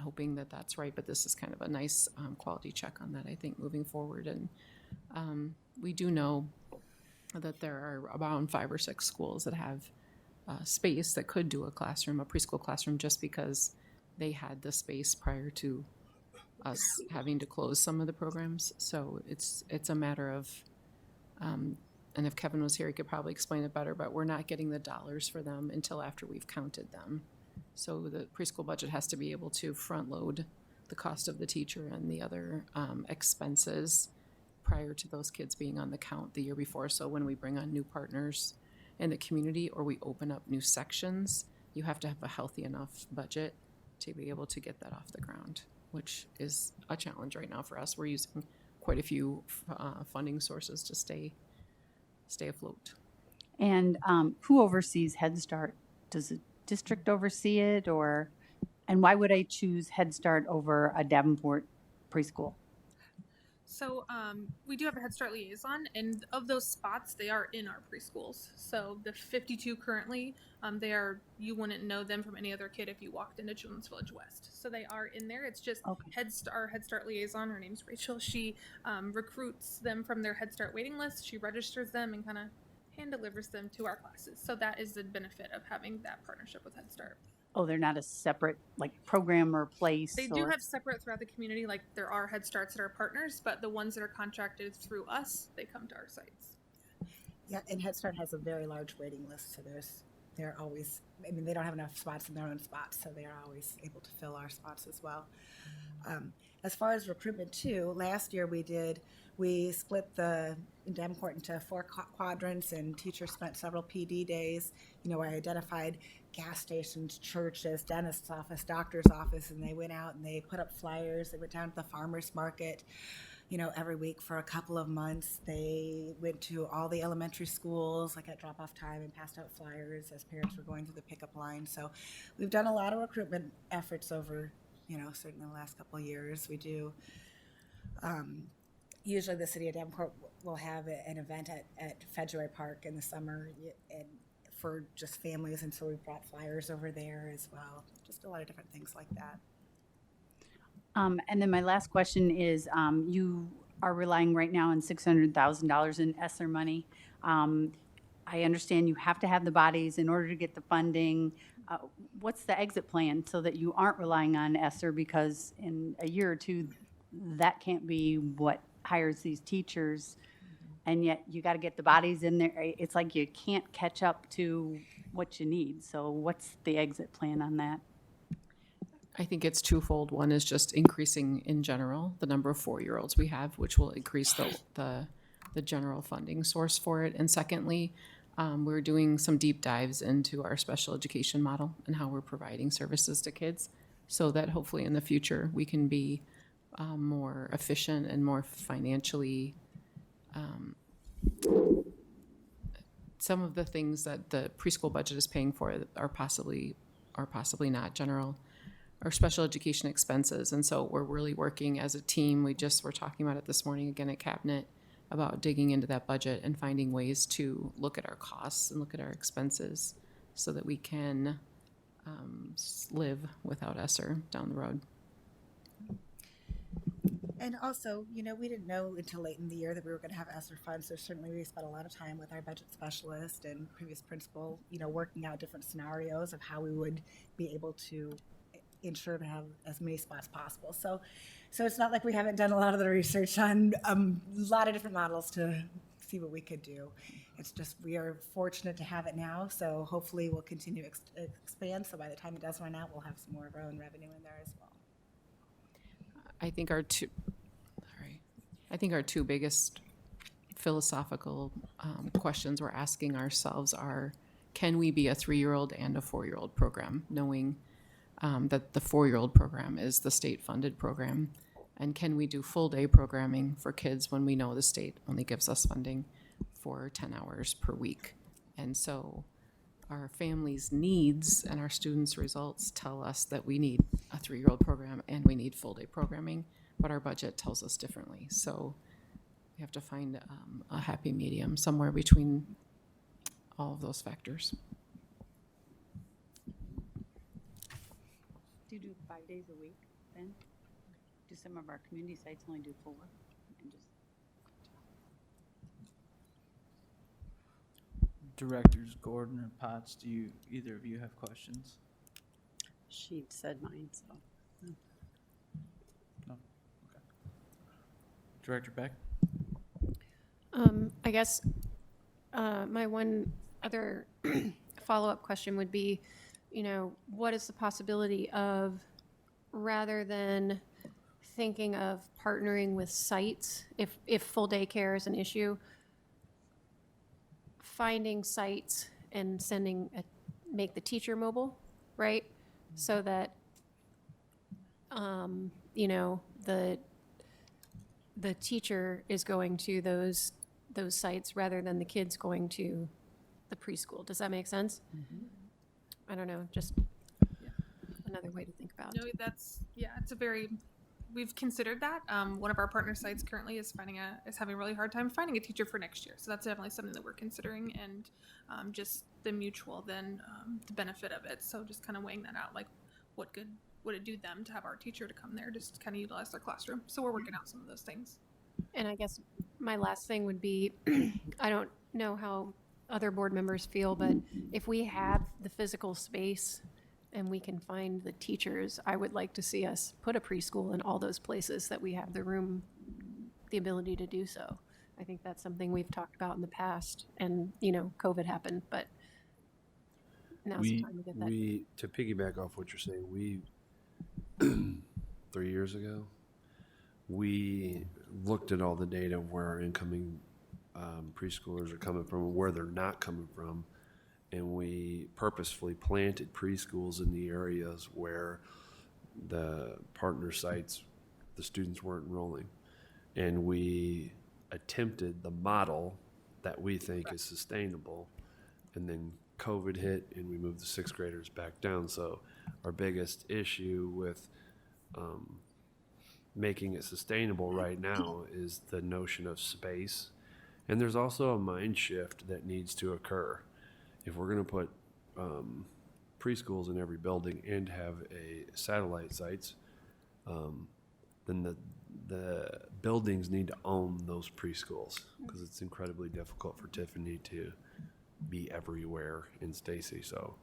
hoping that that's right. But this is kind of a nice quality check on that, I think, moving forward. And we do know that there are around 5 or 6 schools that have space that could do a preschool classroom, just because they had the space prior to us having to close some of the programs. So it's a matter of, and if Kevin was here, he could probably explain it better, but we're not getting the dollars for them until after we've counted them. So the preschool budget has to be able to front load the cost of the teacher and the other expenses prior to those kids being on the count the year before. So when we bring on new partners in the community or we open up new sections, you have to have a healthy enough budget to be able to get that off the ground, which is a challenge right now for us. We're using quite a few funding sources to stay afloat. And who oversees Head Start? Does the district oversee it, and why would I choose Head Start over a Davenport preschool? So we do have a Head Start liaison, and of those spots, they are in our preschools. So the 52 currently, you wouldn't know them from any other kid if you walked into Children's Village West. So they are in there. It's just Okay. our Head Start liaison, her name's Rachel. She recruits them from their Head Start waiting list. She registers them and kind of hand delivers them to our classes. So that is the benefit of having that partnership with Head Start. Oh, they're not a separate program or place? They do have separate throughout the community, like there are Head Starts that are partners, but the ones that are contracted through us, they come to our sites. Yeah, and Head Start has a very large waiting list, so they're always, they don't have enough spots in their own spots, so they're always able to fill our spots as well. As far as recruitment too, last year we split the Davenport into 4 quadrants, and teachers spent several PD days. I identified gas stations, churches, dentist's office, doctor's office, and they went out and they put up flyers. They went down to the farmer's market, every week for a couple of months. They went to all the elementary schools, at drop-off time, and passed out flyers as parents were going through the pickup line. So we've done a lot of recruitment efforts over, certainly the last couple of years. We do. Usually the city of Davenport will have an event at Fedgeway Park in the summer and for just families, and so we brought flyers over there as well. Just a lot of different things like that. And then my last question is, you are relying right now on $600,000 in Esser money. I understand you have to have the bodies in order to get the funding. What's the exit plan so that you aren't relying on Esser, because in a year or two, that can't be what hires these teachers, and yet you got to get the bodies in there. It's like you can't catch up to what you need. So what's the exit plan on that? I think it's twofold. One is just increasing in general the number of 4-year-olds we have, which will increase the general funding source for it. And secondly, we're doing some deep dives into our special education model and how we're providing services to kids, so that hopefully in the future we can be more efficient and more financially. Some of the things that the preschool budget is paying for are possibly not general or special education expenses. And so we're really working as a team. We're talking about it this morning again at Cabinet, about digging into that budget and finding ways to look at our costs and look at our expenses so that we can live without Esser down the road. And also, we didn't know until late in the year that we were going to have Esser Funds. So certainly we spent a lot of time with our budget specialist and previous principal, working out different scenarios of how we would be able to ensure to have as many spots possible. So it's not like we haven't done a lot of the research on a lot of different models to see what we could do. It's just we are fortunate to have it now, so hopefully we'll continue to expand. So by the time it does run out, we'll have some more of our own revenue in there as well. I think our two biggest philosophical questions we're asking ourselves are, can we be a 3-year-old and a 4-year-old program, knowing that the 4-year-old program is the state-funded program? And can we do full-day programming for kids when we know the state only gives us funding for 10 hours per week? And so our families' needs and our students' results tell us that we need a 3-year-old program and we need full-day programming, but our budget tells us differently. So we have to find a happy medium somewhere between all of those factors. Do you do 5 days a week then? Do some of our community sites only do 4? And just Directors Gordon or Potts, do you, either of you have questions? She said mine, so. No? Okay. Director Beck? I guess my one other follow-up question would be, what is the possibility of, rather than thinking of partnering with sites, if full day care is an issue, finding sites and make the teacher mobile, right? So that, the teacher is going to those sites rather than the kids going to the preschool. Does that make sense? I don't know, just another way to think about No, it. we've considered that. One of our partner sites currently is having a really hard time finding a teacher for next year. So that's definitely something that we're considering, and just the mutual the benefit of it. So just kind of weighing that out, like what good would it do them to have our teacher to come there, just to kind of utilize their classroom. So we're working out some of those things. And I guess my last thing would be, I don't know how other board members feel, but if we have the physical space and we can find the teachers, I would like to see us put a preschool in all those places that we have the room, the ability to do so. I think that's something we've talked about in the past, and, COVID happened, but now's the time to get that. To piggyback off what you're saying, we 3 years ago, we looked at all the data of where our incoming preschoolers are coming from and where they're not coming from, and we purposefully planted preschools in the areas where the partner sites, the students weren't enrolling, and we attempted the model that we think is sustainable, and then COVID hit and we moved the 6th graders back down. So our biggest issue with making it sustainable right now is the notion of space. And there's also a mind shift that needs to occur. If we're going to put preschools in every building and have a satellite sites, then the buildings need to own those preschools, because it's incredibly difficult for Tiffany to be everywhere in Stacy. So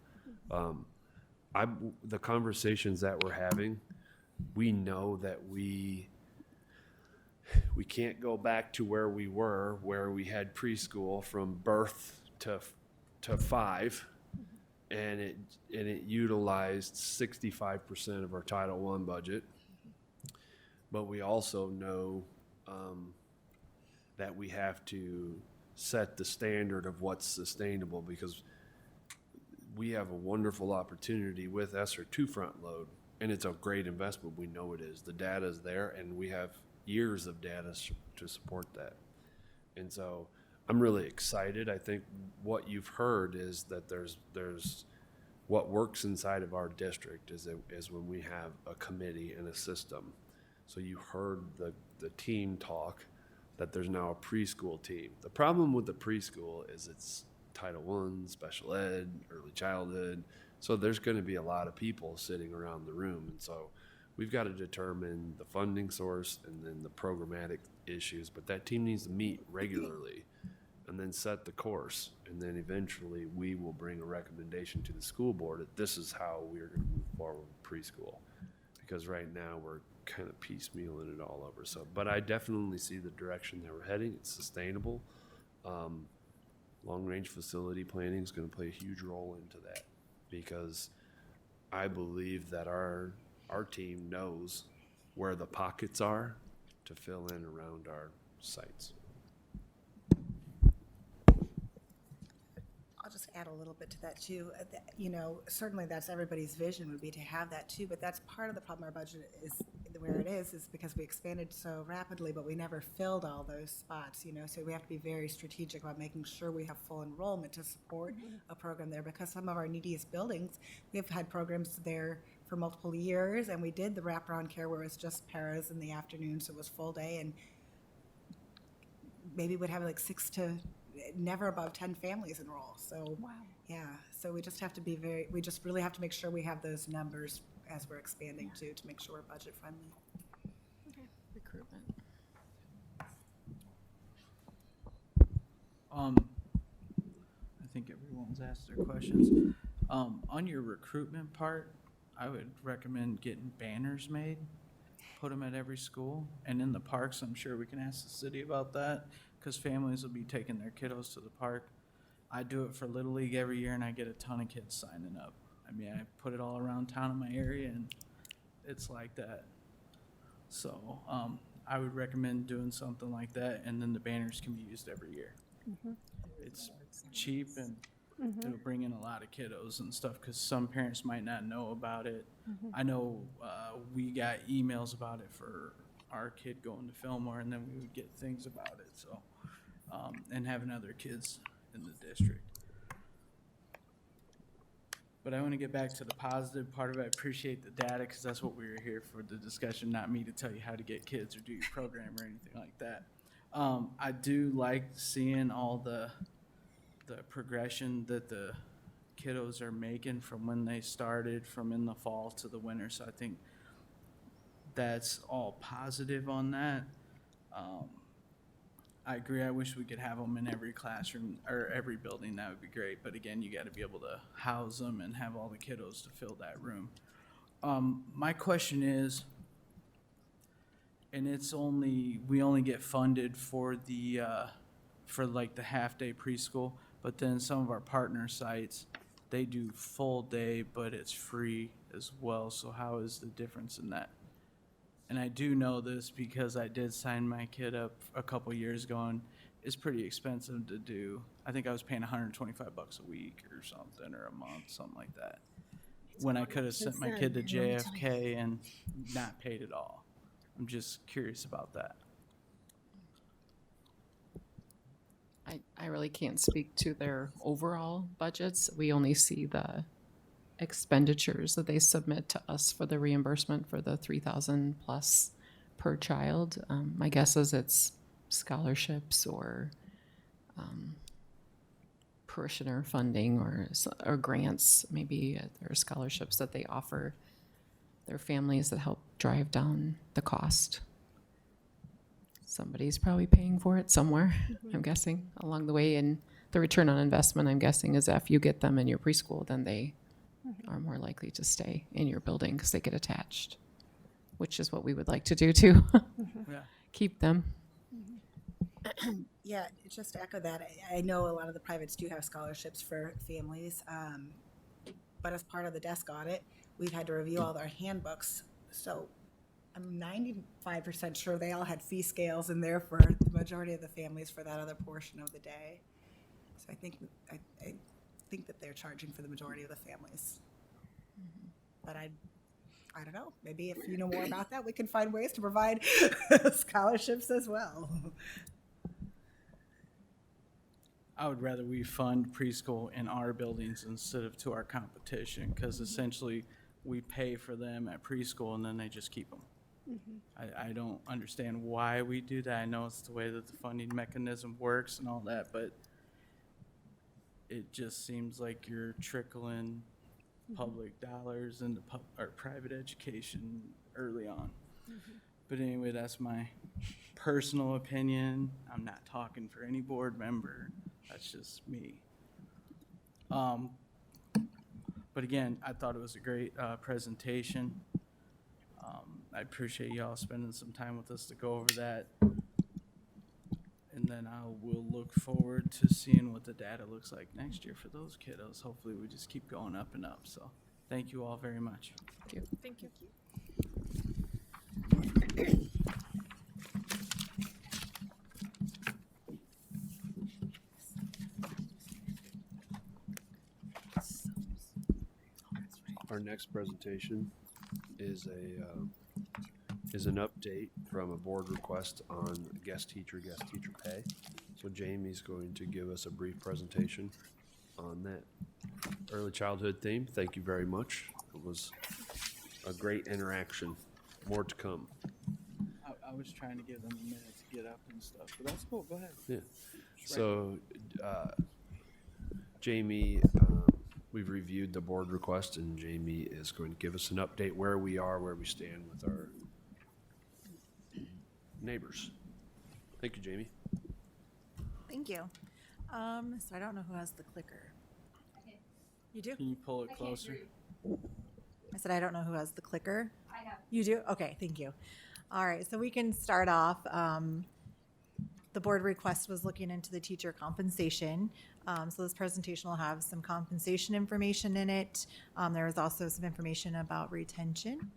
the conversations that we're having, we know that we can't go back to where we were, where we had preschool from birth to 5, and it utilized 65% of our Title I budget. But we also know that we have to set the standard of what's sustainable, because we have a wonderful opportunity with Esser to front load, and it's a great investment. We know it is. The data is there, and we have years of data to support that. And so I'm really excited. I think what you've heard is that there's what works inside of our district is when we have a committee and a system. So you heard the team talk that there's now a preschool team. The problem with the preschool is it's Title I, special ed, early childhood. So there's going to be a lot of people sitting around the room. And so we've got to determine the funding source and then the programmatic issues. But that team needs to meet regularly and then set the course. And then eventually we will bring a recommendation to the school board that this is how we're going to move forward with preschool. because right now we're kind of piecemealing it all over. So, but I definitely see the direction that we're heading. It's sustainable. Long-range facility planning is going to play a huge role into that, because I believe that our team knows where the pockets are to fill in around our sites. I'll just add a little bit to that too. You know, certainly that's everybody's vision would be to have that too, but that's part of the problem our budget is where it is because we expanded so rapidly, but we never filled all those spots, you know, so we have to be very strategic about making sure we have full enrollment to support a program there, because some of our neediest buildings, we've had programs there for multiple years, and we did the wraparound care where it was just paras in the afternoon, so it was full day, and maybe we'd have like 6 to never above 10 families enroll. So, yeah, so we just have to be we just really have to make sure we have those numbers as we're expanding to make sure we're budget friendly. Recruitment. I think everyone's asked their questions. On your recruitment part, I would recommend getting banners made, put them at every school, and in the parks, I'm sure we can ask the city about that, because families will be taking their kiddos to the park. I do it for Little League every year, and I get a ton of kids signing up. I mean, I put it all around town in my area, and it's like that. So I would recommend doing something like that, and then the banners can be used every year. It's cheap, and it'll bring in a lot of kiddos and stuff, because some parents might not know about it. I know we got emails about it for our kid going to Fillmore, and then we would get things about it. So, and having other kids in the district. But I want to get back to the positive part of it. I appreciate the data, because that's what we were here for, the discussion, not me to tell you how to get kids or do your program or anything like that. I do like seeing all the progression that the kiddos are making from when they started, from in the fall to the winter. So I think that's all positive on that. I agree. I wish we could have them in every classroom or every building. That would be great. But again, you got to be able to house them and have all the kiddos to fill that room. My question is, and we only get funded for the for like the half-day preschool, but then some of our partner sites, they do full day, but it's free as well. So how is the difference in that? And I do know this because I did sign my kid up a couple years ago, and it's pretty expensive to do. I think I was paying $125 a week or something, or a month, something like that, when I could have sent my kid to JFK and not paid at all. I'm just curious about that. I really can't speak to their overall budgets. We only see the expenditures that they submit to us for the reimbursement for the $3,000 plus per child. My guess is it's scholarships or parishioner funding or grants. Maybe there are scholarships that they offer their families that help drive down the cost. Somebody's probably paying for it somewhere, I'm guessing, along the way. And the return on investment, I'm guessing, is if you get them in your preschool, then they are more likely to stay in your building because they get attached, which is what we would like to do too. Yeah. Keep them. Yeah, just to echo that, I know a lot of the privates do have scholarships for families, but as part of the desk audit, we've had to review all their handbooks. So I'm 95% sure they all had fee scales in there for the majority of the families for that other portion of the day. So I think that they're charging for the majority of the families. But I don't know. Maybe if you know more about that, we can find ways to provide scholarships as well. I would rather we fund preschool in our buildings instead of to our competition, because essentially we pay for them at preschool and then they just keep them. I don't understand why we do that. I know it's the way that the funding mechanism works and all that, but it just seems like you're trickling public dollars into private education early on. But anyway, that's my personal opinion. I'm not talking for any board member. That's just me. But again, I thought it was a great presentation. I appreciate y'all spending some time with us to go over that. And then I will look forward to seeing what the data looks like next year for those kiddos. Hopefully we just keep going up and up. So thank you all very much. Thank you. Our next presentation is an update from a board request on guest teacher pay. So Jamie's going to give us a brief presentation on that early childhood theme. Thank you very much. It was a great interaction. More to come. I was trying to give them a minute to get up and stuff, but that's cool. Go ahead. Yeah. So, Jamie, we've reviewed the board request, and Jamie is going to give us an update where we are, where we stand with our neighbors. Thank you, Jamie. Thank you. So I don't know who has the clicker. You do? Can you pull it closer? I said I don't know who has the clicker. I have. You do? Okay, thank you. All right, so we can start off. The board request was looking into the teacher compensation. So this presentation will have some compensation information in it. There is also some information about retention.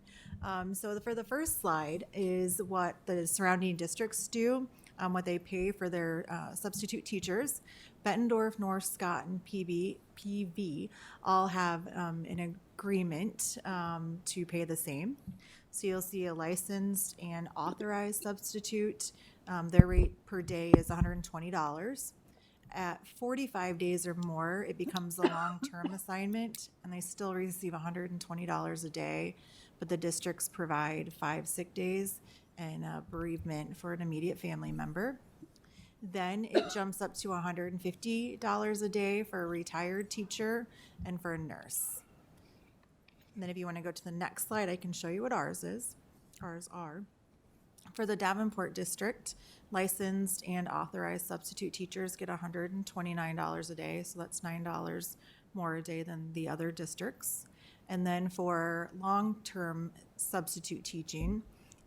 So for the first slide is what the surrounding districts do, what they pay for their substitute teachers. Bettendorf, North Scott, and PV all have an agreement to pay the same. So you'll see a licensed and authorized substitute. Their rate per day is $120. At 45 days or more, it becomes a long-term assignment, and they still receive $120 a day, but the districts provide 5 sick days and bereavement for an immediate family member. Then it jumps up to $150 a day for a retired teacher and for a nurse. And then if you want to go to the next slide, I can show you what ours is. Ours are. For the Davenport district, licensed and authorized substitute teachers get $129 a day, so that's $9 more a day than the other districts. And then for long-term substitute teaching,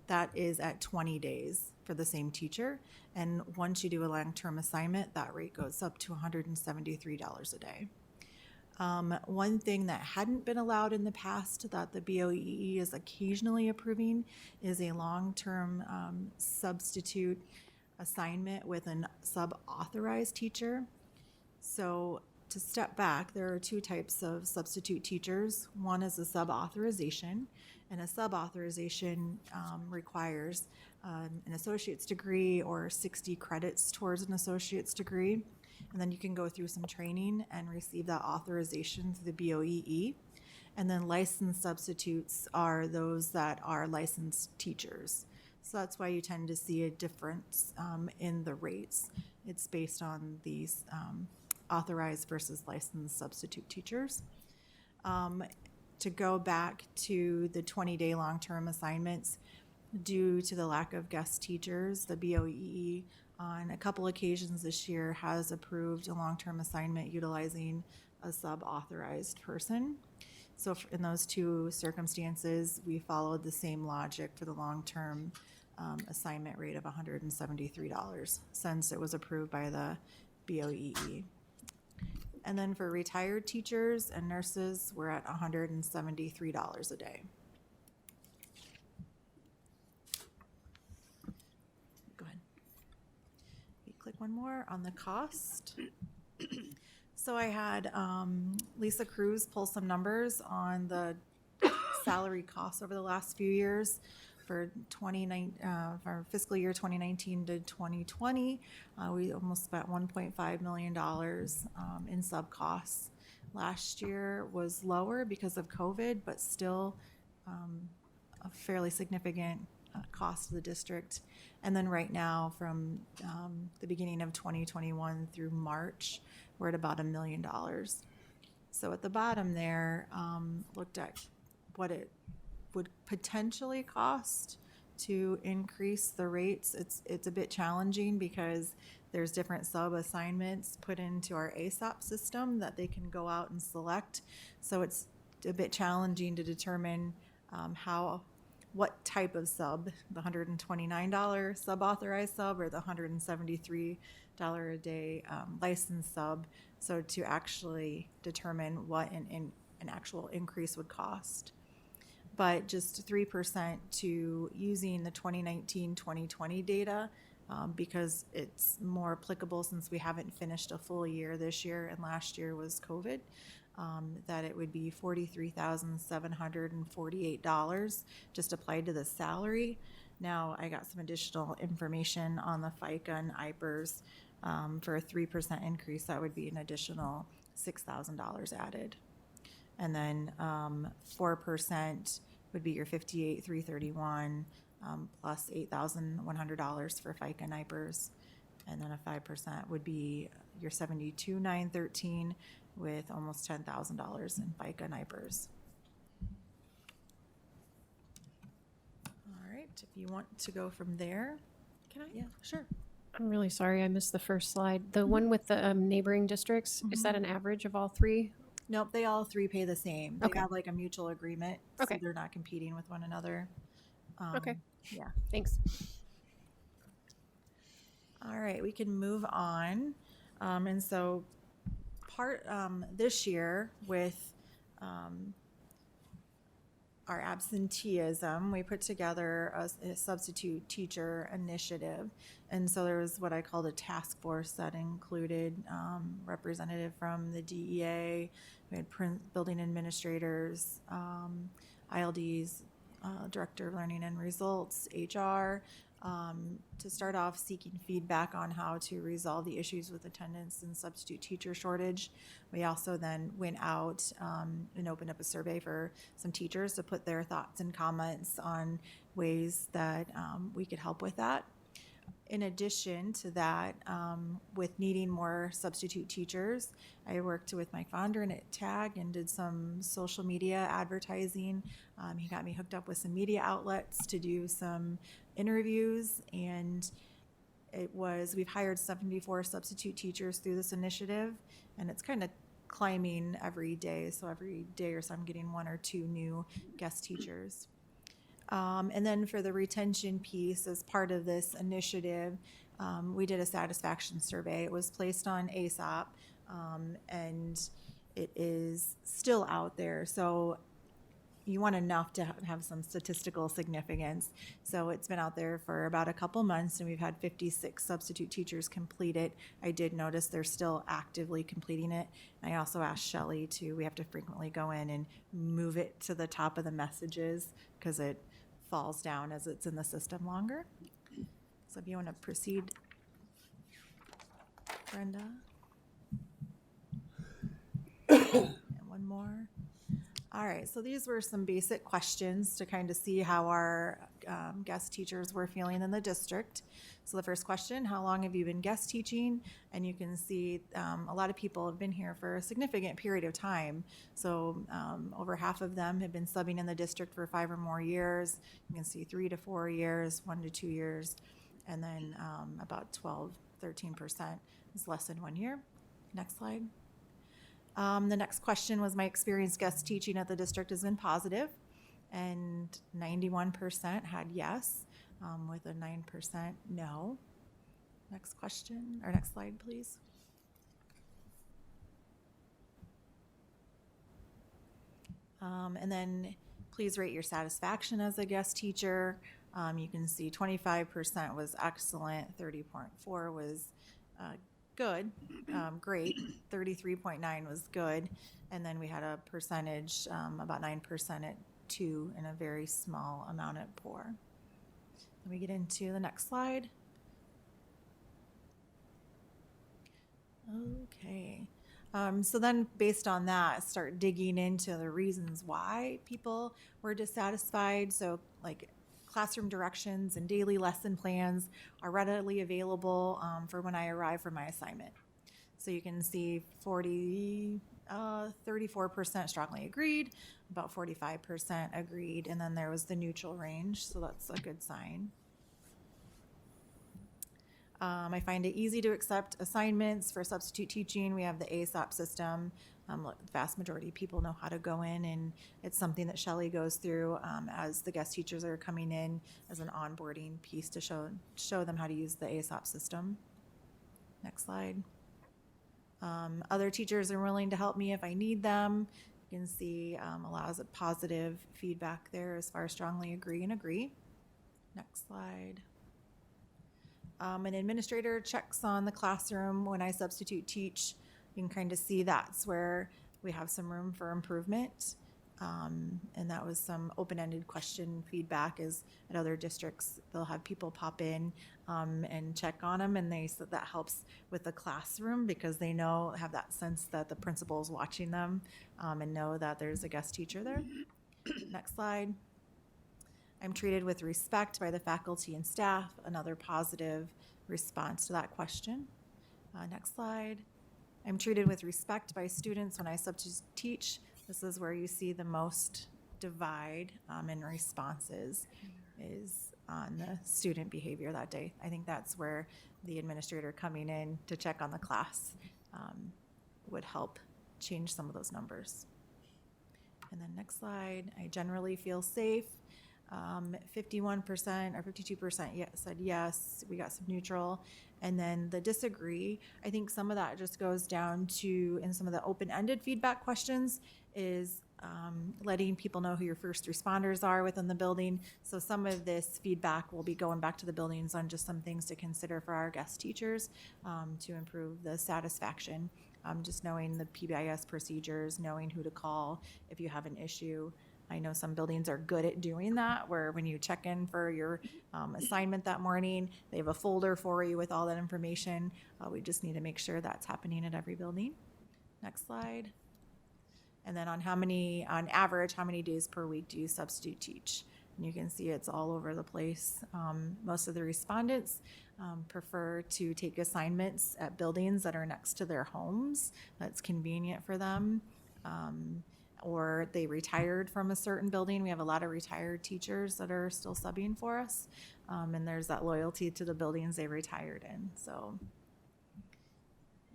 that is at 20 days for the same teacher. And once you do a long-term assignment, that rate goes up to $173 a day. One thing that hadn't been allowed in the past that the BOEE is occasionally approving is a long-term substitute assignment with a sub-authorized teacher. So to step back, there are two types of substitute teachers. One is a sub-authorization, and a sub-authorization requires an associate's degree or 60 credits towards an associate's degree. And then you can go through some training and receive that authorization through the BOEE. And then licensed substitutes are those that are licensed teachers. So that's why you tend to see a difference in the rates. It's based on these authorized versus licensed substitute teachers. To go back to the 20-day long-term assignments, due to the lack of guest teachers, the BOEE on a couple occasions this year has approved a long-term assignment utilizing a sub-authorized person. So in those two circumstances, we followed the same logic for the long-term assignment rate of $173 since it was approved by the BOEE. And then for retired teachers and nurses, we're at $173 a day. Go ahead. You click one more on the cost. So I had Lisa Cruz pull some numbers on the salary costs over the last few years. For fiscal year 2019 to 2020, we almost spent $1.5 million in sub costs. Last year was lower because of COVID, but still a fairly significant cost to the district. And then right now, from the beginning of 2021 through March, we're at about $1 million. So at the bottom there, looked at what it would potentially cost to increase the rates. It's a bit challenging because there's different sub-assignments put into our ASAP system that they can go out and select. So it's a bit challenging to determine how what type of sub, the $129 sub-authorized sub or the $173 a day licensed sub, so to actually determine what an actual increase would cost. But just 3% to using the 2019-2020 data, because it's more applicable since we haven't finished a full year this year and last year was COVID, that it would be $43,748 just applied to the salary. Now, I got some additional information on the FICA and IPERS. For a 3% increase, that would be an additional $6,000 added. And then 4% would be your $58,331 plus $8,100 for FICA and IPERS. And then a 5% would be your $72,913 with almost $10,000 in FICA and IPERS. All right, if you want to go from there. Can I? Yeah, sure. I'm really sorry, I missed the first slide. The one with the neighboring districts, is that an average of all three? Nope, they all three pay the same. They Okay. got like a mutual agreement, Okay. so they're not competing with one another. Okay. Yeah. Thanks. All right, we can move on. And so this year with our absenteeism, we put together a substitute teacher initiative. And so there was what I called a task force that included representative from the DEA, we had building administrators, ILDs, Director of Learning and Results, HR, to start off seeking feedback on how to resolve the issues with attendance and substitute teacher shortage. We also then went out and opened up a survey for some teachers to put their thoughts and comments on ways that we could help with that. In addition to that, with needing more substitute teachers, I worked with Mike Vondran at TAG and did some social media advertising. He got me hooked up with some media outlets to do some interviews, and we've hired 74 substitute teachers through this initiative, and it's kind of climbing every day. So every day or so I'm getting one or two new guest teachers. And then for the retention piece, as part of this initiative, we did a satisfaction survey. It was placed on ASAP, and it is still out there. So you want enough to have some statistical significance. So it's been out there for about a couple months, and we've had 56 substitute teachers complete it. I did notice they're still actively completing it. I also asked Shelley we have to frequently go in and move it to the top of the messages because it falls down as it's in the system longer. So if you want to proceed, Brenda. And one more. All right, so these were some basic questions to kind of see how our guest teachers were feeling in the district. So the first question, how long have you been guest teaching? And you can see a lot of people have been here for a significant period of time. So over half of them have been subbing in the district for 5 or more years. You can see 3 to 4 years, 1 to 2 years, and then about 13% is less than 1 year. Next slide. The next question was, my experience guest teaching at the district has been positive, and 91% had yes, with a 9% no. Next question, or next slide, please. And then please rate your satisfaction as a guest teacher. You can see 25% was excellent, 30.4 was good, great, 33.9 was good, and then we had a percentage, about 9% at 2, and a very small amount at poor. Let me get into the next slide. Okay, so then based on that, start digging into the reasons why people were dissatisfied. So like classroom directions and daily lesson plans are readily available for when I arrive for my assignment. So you can see 34% strongly agreed, about 45% agreed, and then there was the neutral range, so that's a good sign. I find it easy to accept assignments for substitute teaching. We have the ASAP system, The vast majority of people know how to go in, and it's something that Shelley goes through as the guest teachers are coming in as an onboarding piece to show them how to use the ASOP system. Next slide. Other teachers are willing to help me if I need them. You can see allows a positive feedback there as far as strongly agree and agree. Next slide. An administrator checks on the classroom when I substitute teach. You can kind of see that's where we have some room for improvement. And that was some open-ended question feedback is at other districts, they'll have people pop in and check on them, and they said that helps with the classroom because they have that sense that the principal is watching them and know that there's a guest teacher there. Next slide. I'm treated with respect by the faculty and staff, another positive response to that question. Next slide. I'm treated with respect by students when I substitute teach. This is where you see the most divide in responses is on the student behavior that day. I think that's where the administrator coming in to check on the class would help change some of those numbers. And then next slide, I generally feel safe. 51% or 52% said yes. We got some neutral. And then the disagree, I think some of that just goes down to, in some of the open-ended feedback questions, is letting people know who your first responders are within the building. So some of this feedback will be going back to the buildings on just some things to consider for our guest teachers to improve the satisfaction. Just knowing the PBIS procedures, knowing who to call if you have an issue. I know some buildings are good at doing that, where when you check in for your assignment that morning, they have a folder for you with all that information. We just need to make sure that's happening at every building. Next slide. And then on average, how many days per week do you substitute teach? And you can see it's all over the place. Most of the respondents prefer to take assignments at buildings that are next to their homes. That's convenient for them. Or they retired from a certain building. We have a lot of retired teachers that are still subbing for us. And there's that loyalty to the buildings they retired in. So,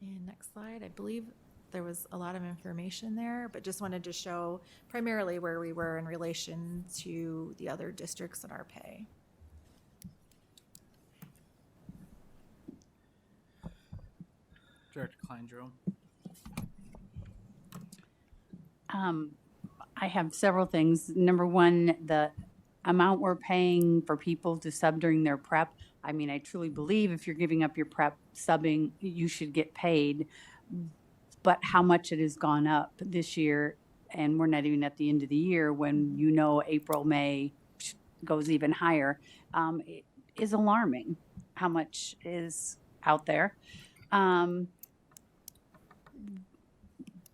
and next slide, I believe there was a lot of information there, but just wanted to show primarily where we were in relation to the other districts in our pay. Director Kleindro. I have several things. Number one, the amount we're paying for people to sub during their prep. I mean, I truly believe if you're giving up your prep subbing, you should get paid. But how much it has gone up this year, and we're not even at the end of the year when April, May goes even higher, it is alarming how much is out there.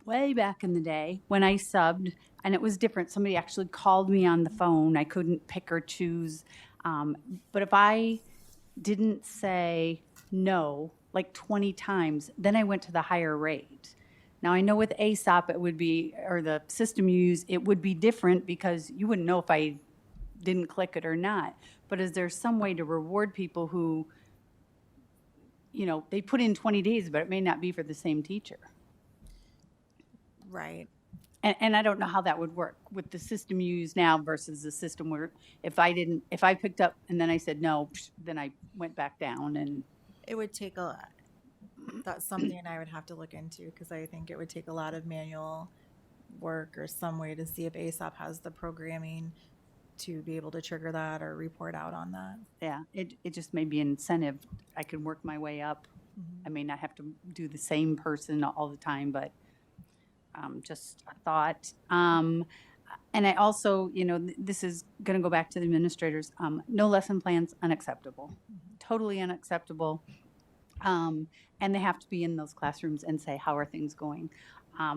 Way back in the day when I subbed, and it was different. Somebody actually called me on the phone. I couldn't pick or choose. But if I didn't say no like 20 times, then I went to the higher rate. Now I know with ASOP it would be, or the system you use, it would be different because you wouldn't know if I didn't click it or not. But is there some way to reward people who, they put in 20 days, but it may not be for the same teacher? Right. And I don't know how that would work with the system you use now versus the system where if I picked up and then I said no, then I went back down. And It would take that's something I would have to look into because I think it would take a lot of manual work or some way to see if ASOP has the programming to be able to trigger that or report out on that. yeah, it just may be an incentive. I could work my way up. I may not have to do the same person all the time, but just a thought. And I also, this is going to go back to the administrators. No lesson plans, unacceptable. Totally unacceptable. And they have to be in those classrooms and say, how are things going?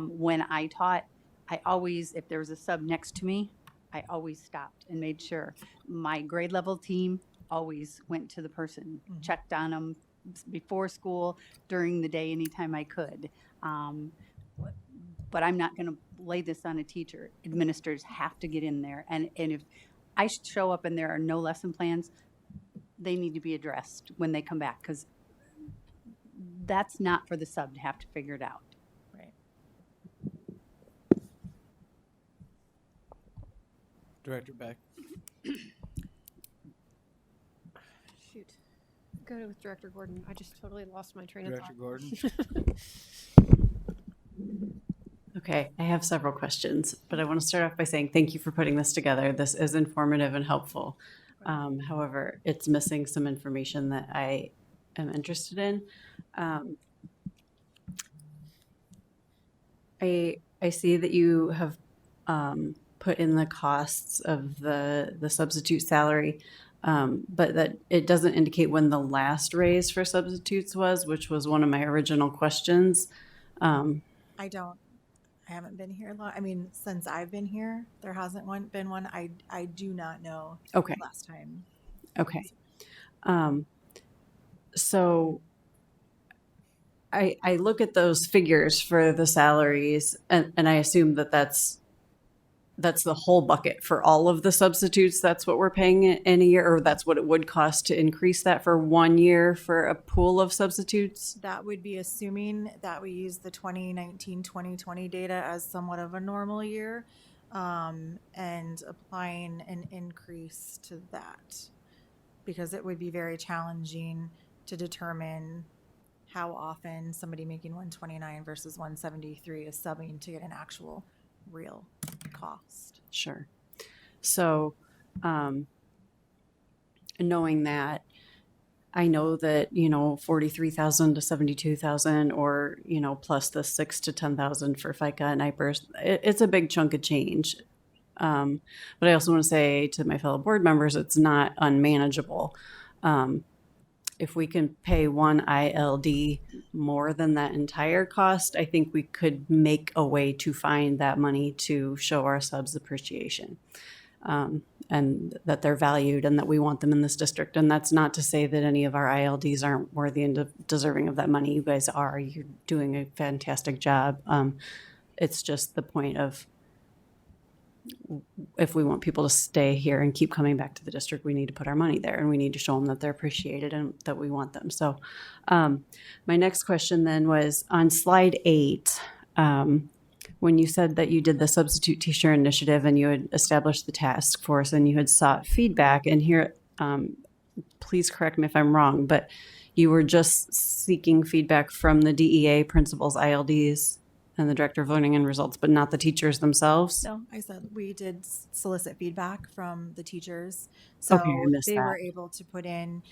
When I taught, I always, if there was a sub next to me, I always stopped and made sure. My grade level team always went to the person, checked on them before school, during the day, anytime I could. But I'm not going to lay this on a teacher. Administrators have to get in there. And if I show up and there are no lesson plans, they need to be addressed when they come back because that's not for the sub to have to figure it out. Right. Director Beck. Shoot. Go with Director Gordon. I just totally lost my train of Director thought. Gordon. Okay, I have several questions, but I want to start off by saying thank you for putting this together. This is informative and helpful. However, it's missing some information that I am interested in. I see that you have put in the costs of the substitute salary, but that it doesn't indicate when the last raise for substitutes was, which was one of my original questions. I haven't been here long. I mean, since I've been here, there hasn't been one. I do not know. Okay. Last time. Okay. So I look at those figures for the salaries and I assume that that's the whole bucket for all of the substitutes. That's what we're paying in a year, or that's what it would cost to increase that for 1 year for a pool of substitutes? That would be assuming that we use the 2019-2020 data as somewhat of a normal year, and applying an increase to that, because it would be very challenging to determine how often somebody making 129 versus 173 is subbing to get an actual real cost. Sure. So, knowing that, I know that, 43,000 to 72,000, or, plus the 6 to 10,000 for FICA and IPERS, it's a big chunk of change. But I also want to say to my fellow board members, it's not unmanageable. If we can pay one ILD more than that entire cost, I think we could make a way to find that money to show our subs appreciation, and that they're valued and that we want them in this district. And that's not to say that any of our ILDs aren't worthy and deserving of that money. You guys are. You're doing a fantastic job. It's just the point of, if we want people to stay here and keep coming back to the district, we need to put our money there and we need to show them that they're appreciated and that we want them. So my next question then was on slide 8, when you said that you did the substitute teacher initiative and you had established the task force and you had sought feedback, and here, please correct me if I'm wrong, but you were just seeking feedback from the DEA principals, ILDs, and the director of learning and results, but not the teachers themselves? No, I said we did solicit feedback from the teachers. So Okay, I missed they that. were able to put in,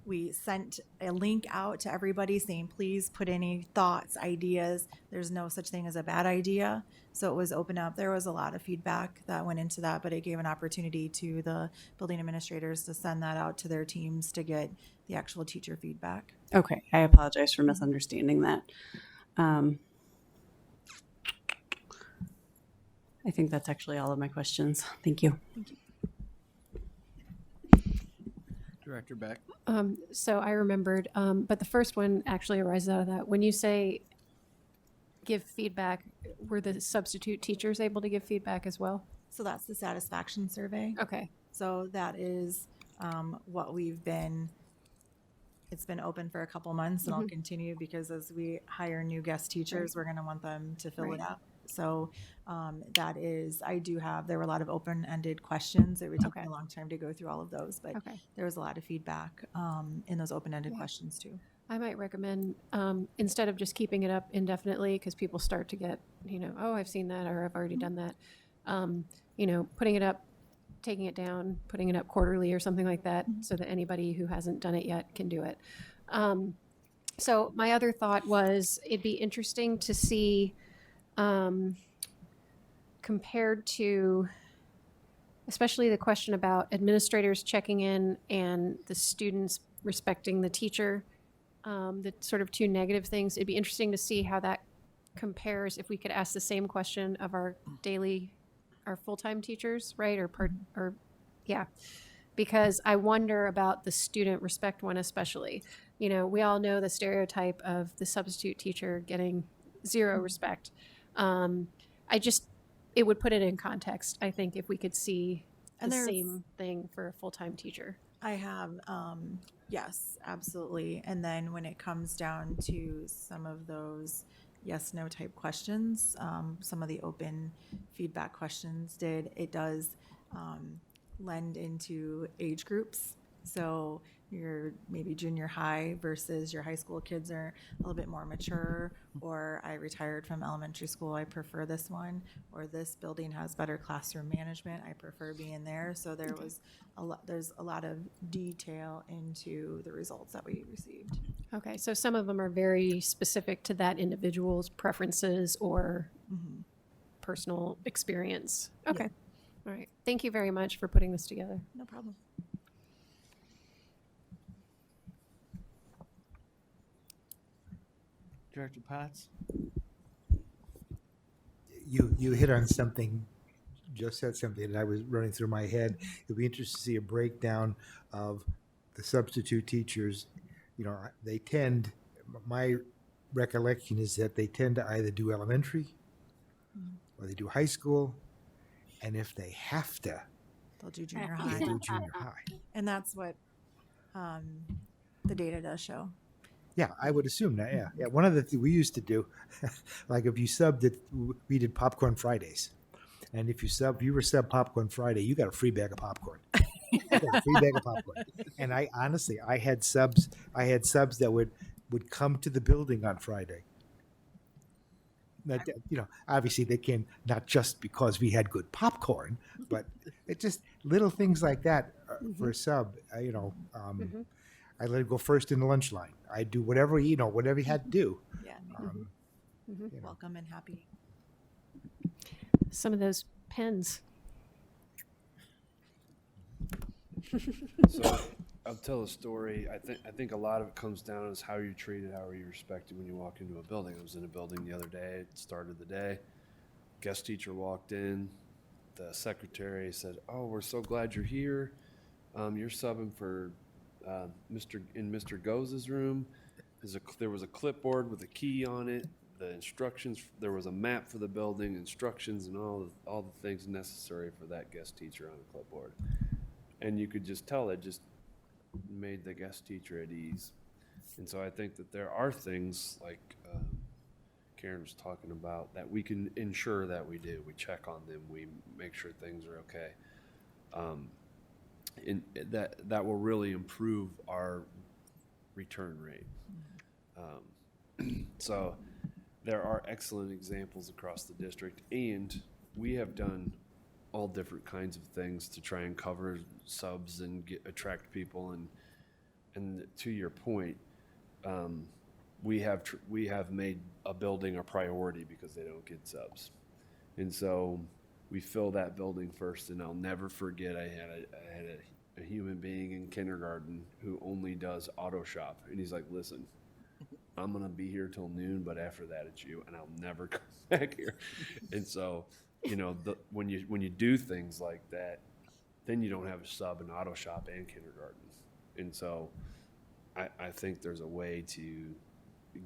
we sent a link out to everybody saying, please put any thoughts, ideas. There's no such thing as a bad idea. So it was open up. There was a lot of feedback that went into that, but it gave an opportunity to the building administrators to send that out to their teams to get the actual teacher feedback. Okay, I apologize for misunderstanding that. I think that's actually all of my questions. Thank you. Director Beck. So I remembered, but the first one actually arises out of that. When you say give feedback, were the substitute teachers able to give feedback as well? So that's the satisfaction survey. Okay. So that is what it's been open for a couple months, and I'll continue, because as we hire new guest teachers, we're going to want them to fill it out. So that is, there were a lot of open-ended questions. It would take me a long time to go through all of those, but there was a lot of feedback in those open-ended questions too. I might recommend, instead of just keeping it up indefinitely, because people start to get, oh, I've seen that, or I've already done that, putting it up, taking it down, putting it up quarterly or something like that, so that anybody who hasn't done it yet can do it. So my other thought was, it'd be interesting to see, compared to, especially the question about administrators checking in and the students respecting the teacher, the sort of two negative things. It'd be interesting to see how that compares if we could ask the same question of our full-time teachers, right? Because I wonder about the student respect one especially. We all know the stereotype of the substitute teacher getting zero respect. It would put it in context, I think, if we could see the same thing for a full-time teacher. I have, yes, absolutely. And then when it comes down to some of those yes, no type questions. Some of the open feedback questions did. It does lend into age groups. So your maybe junior high versus your high school kids are a little bit more mature, or I retired from elementary school, I prefer this one, or this building has better classroom management, I prefer being there. So there was there's a lot of detail into the results that we received. Okay, so some of them are very specific to that individual's preferences or personal experience. Okay, all right. Thank you very much for putting this together. No problem. Director Potts? You hit on something, just said something that I was running through my head. It'd be interesting to see a breakdown of the substitute teachers. You know, they tend, my recollection is that they tend to either do elementary or they do high school, and if they have to, They'll do junior they high. do junior high. And that's what the data does show. Yeah, I would assume that. Yeah, yeah. One of the things we used to do, like if you subbed it, we did popcorn Fridays, and if you were sub popcorn Friday, you got a free bag of popcorn. You got a free bag of popcorn. And I honestly, I had subs that would come to the building on Friday. That, you know, obviously they came not just because we had good popcorn, but it just little things like that for a sub. You know. I let it go first in the lunch line. I do whatever, you know, whatever you had to do. Yeah. You know. Welcome and happy. Some of those pens. So I'll tell a story. I think a lot of it comes down as how you're treated, how are you respected when you walk into a building. I was in a building the other day, it started the day. Guest teacher walked in. The secretary said, "Oh, we're so glad you're here. You're subbing for Mr. Goz's room. There was a clipboard with a key on it. The instructions. There was a map for the building, instructions, and all the things necessary for that guest teacher on a clipboard." And you could just tell it just made the guest teacher at ease. And so I think that there are things like Karen was talking about that we can ensure that we do. We check on them. We make sure things are okay. And that will really improve our return rate. So there are excellent examples across the district, and we have done all different kinds of things to try and cover subs and attract people. And to your point, we have made a building a priority because they don't get subs, and so we fill that building first. And I'll never forget, I had a human being in kindergarten who only does auto shop, and he's like, "Listen, I'm gonna be here till noon, but after that it's you, and I'll never come back here." And so, you know, when you do things like that, then you don't have a sub in auto shop and kindergarten. And so I think there's a way to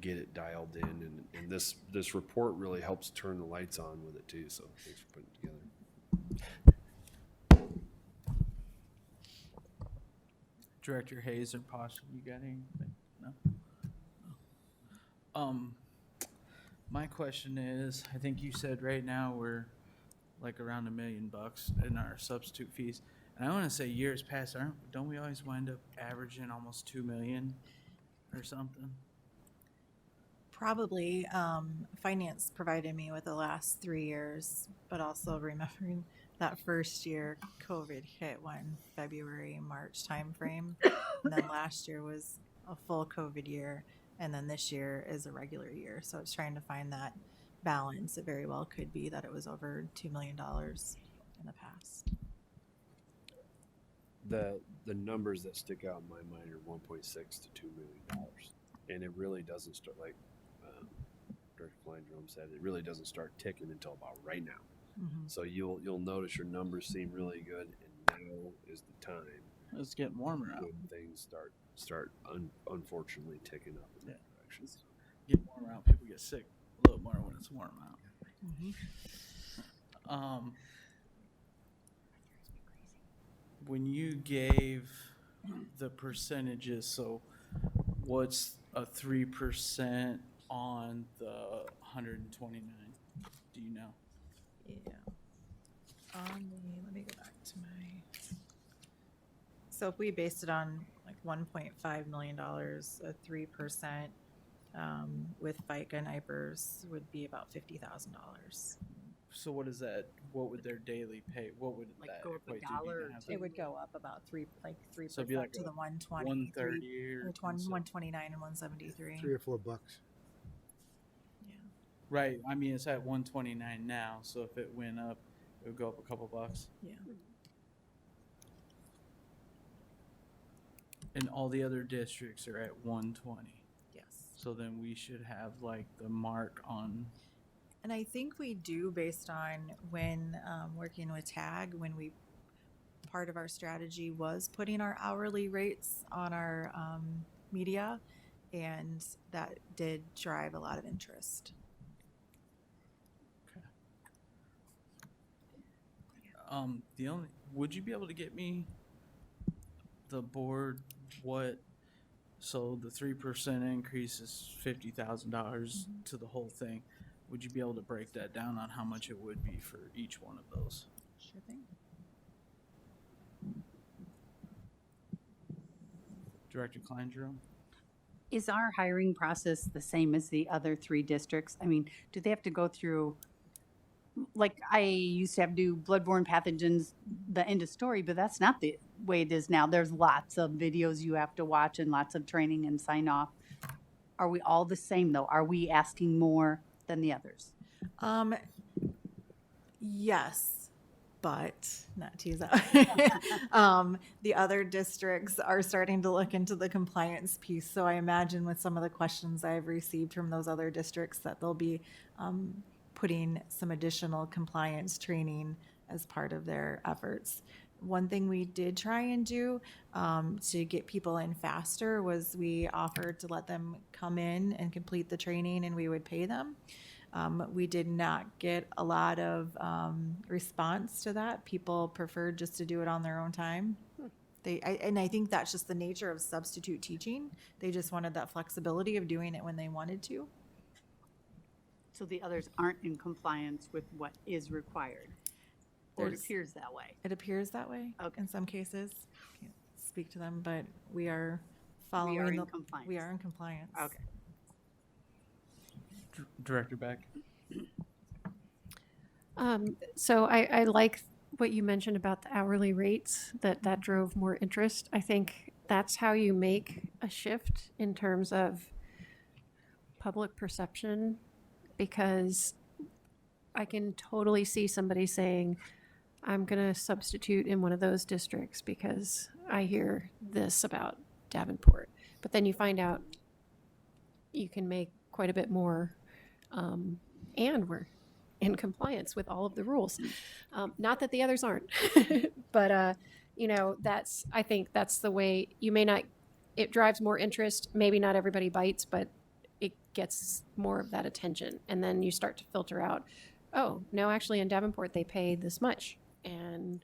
get it dialed in, and this report really helps turn the lights on with it too. So thanks for putting it together. Director Hayes or Posh, you got anything? No? My question is, I think you said right now we're like around $1 million in our substitute fees. And I want to say years past, don't we always wind up averaging almost $2 million or something? Probably. Finance provided me with the last 3 years, but also remembering that first year COVID hit one February, March timeframe. And then last year was a full COVID year. And then this year is a regular year. So it's trying to find that balance. It very well could be that it was over $2 million in the past. The numbers that stick out in my mind are 1.6 to $2 million, and it really doesn't start, like Director Kleindrom said, it really doesn't start ticking until about right now. So you'll notice your numbers seem really good, and now is the time It's getting warmer out. when things start unfortunately ticking up in that direction. So. Get warmer out. People get sick a little more when it's warm out. When you gave the percentages, so what's a 3% on the 129? Do you know? Yeah. Let me go back to my. So if we based it on like $1.5 million, a 3% with FICA and IPERS would be about $50,000. So what is that? What would their daily pay? What would Like that go up a equate to? dollar Do you or have two? It would go up about 3% So it'd be like to the 120, 130 or 129 and 173. $3 or $4. Yeah. right. I mean, it's at 129 now. So if it went up, it would go up a couple bucks. Yeah. And all the other districts are at 120. Yes. So then we should have like the mark on. And I think we do based on when working with TAG, when we part of our strategy was putting our hourly rates on our media, and that did drive a lot of interest. Would you be able to get me the board so the 3% increase is $50,000 to the whole thing. Would you be able to break that down on how much it would be for each one of those? Sure thing. Director Klein-Jerome? Is our hiring process the same as the other three districts? I mean, do they have to go through, like I used to have to do bloodborne pathogens, the end of story, but that's not the way it is now. There's lots of videos you have to watch and lots of training and sign off. Are we all the same though? Are we asking more than the others? Yes, but not to use that. The other districts are starting to look into the compliance piece. So I imagine with some of the questions I've received from those other districts that they'll be putting some additional compliance training as part of their efforts. One thing we did try and do to get people in faster was we offered to let them come in and complete the training and we would pay them. We did not get a lot of response to that. People preferred just to do it on their own time. And I think that's just the nature of substitute teaching. They just wanted that flexibility of doing it when they wanted to. So the others aren't in compliance with what is required? Or it There's- appears that way? It appears that way Okay. in some cases. Can't speak to them, but we are following in compliance. We are in compliance. Okay. Director Beck? So I like what you mentioned about the hourly rates, that drove more interest. I think that's how you make a shift in terms of public perception, because I can totally see somebody saying, I'm going to substitute in one of those districts because I hear this about Davenport. But then you find out you can make quite a bit more, and we're in compliance with all of the rules. Not that the others aren't, but I think that's the way. You may not, it drives more interest. Maybe not everybody bites, but it gets more of that attention. And then you start to filter out, oh, no, actually in Davenport they pay this much. And,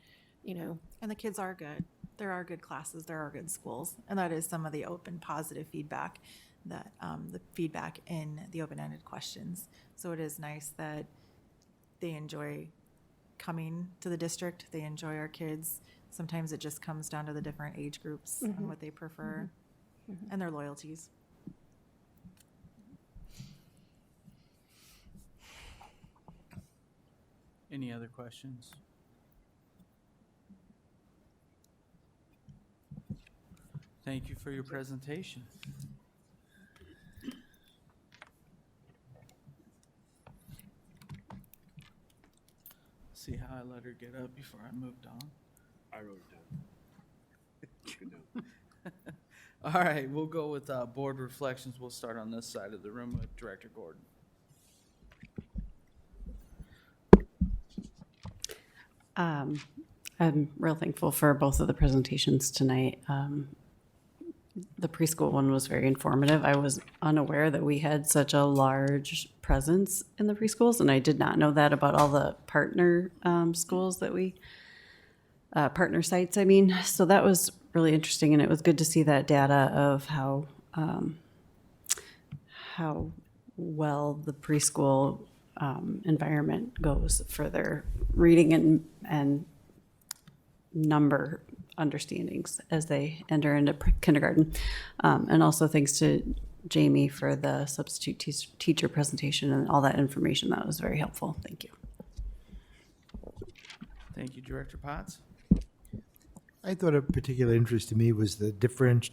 And the kids are good. There are good classes. There are good schools. And that is some of the open positive feedback that the feedback in the open-ended questions. So it is nice that they enjoy coming to the district. They enjoy our kids. Sometimes it just comes down to the different age groups and what they prefer and their loyalties. Any other questions? Thank you for your presentation. See how I let her get up before I moved on? I wrote it down. Good job. All right, we'll go with board reflections. We'll start on this side of the room with Director Gordon. I'm real thankful for both of the presentations tonight. The preschool one was very informative. I was unaware that we had such a large presence in the preschools, and I did not know that about all the partner schools that we, partner sites, I mean. So that was really interesting, and it was good to see that data of how well the preschool environment goes for their reading and number understandings as they enter into kindergarten. And also thanks to Jamie for the substitute teacher presentation and all that information. That was very helpful. Thank you. Thank you, Director Potts. I thought of particular interest to me was the difference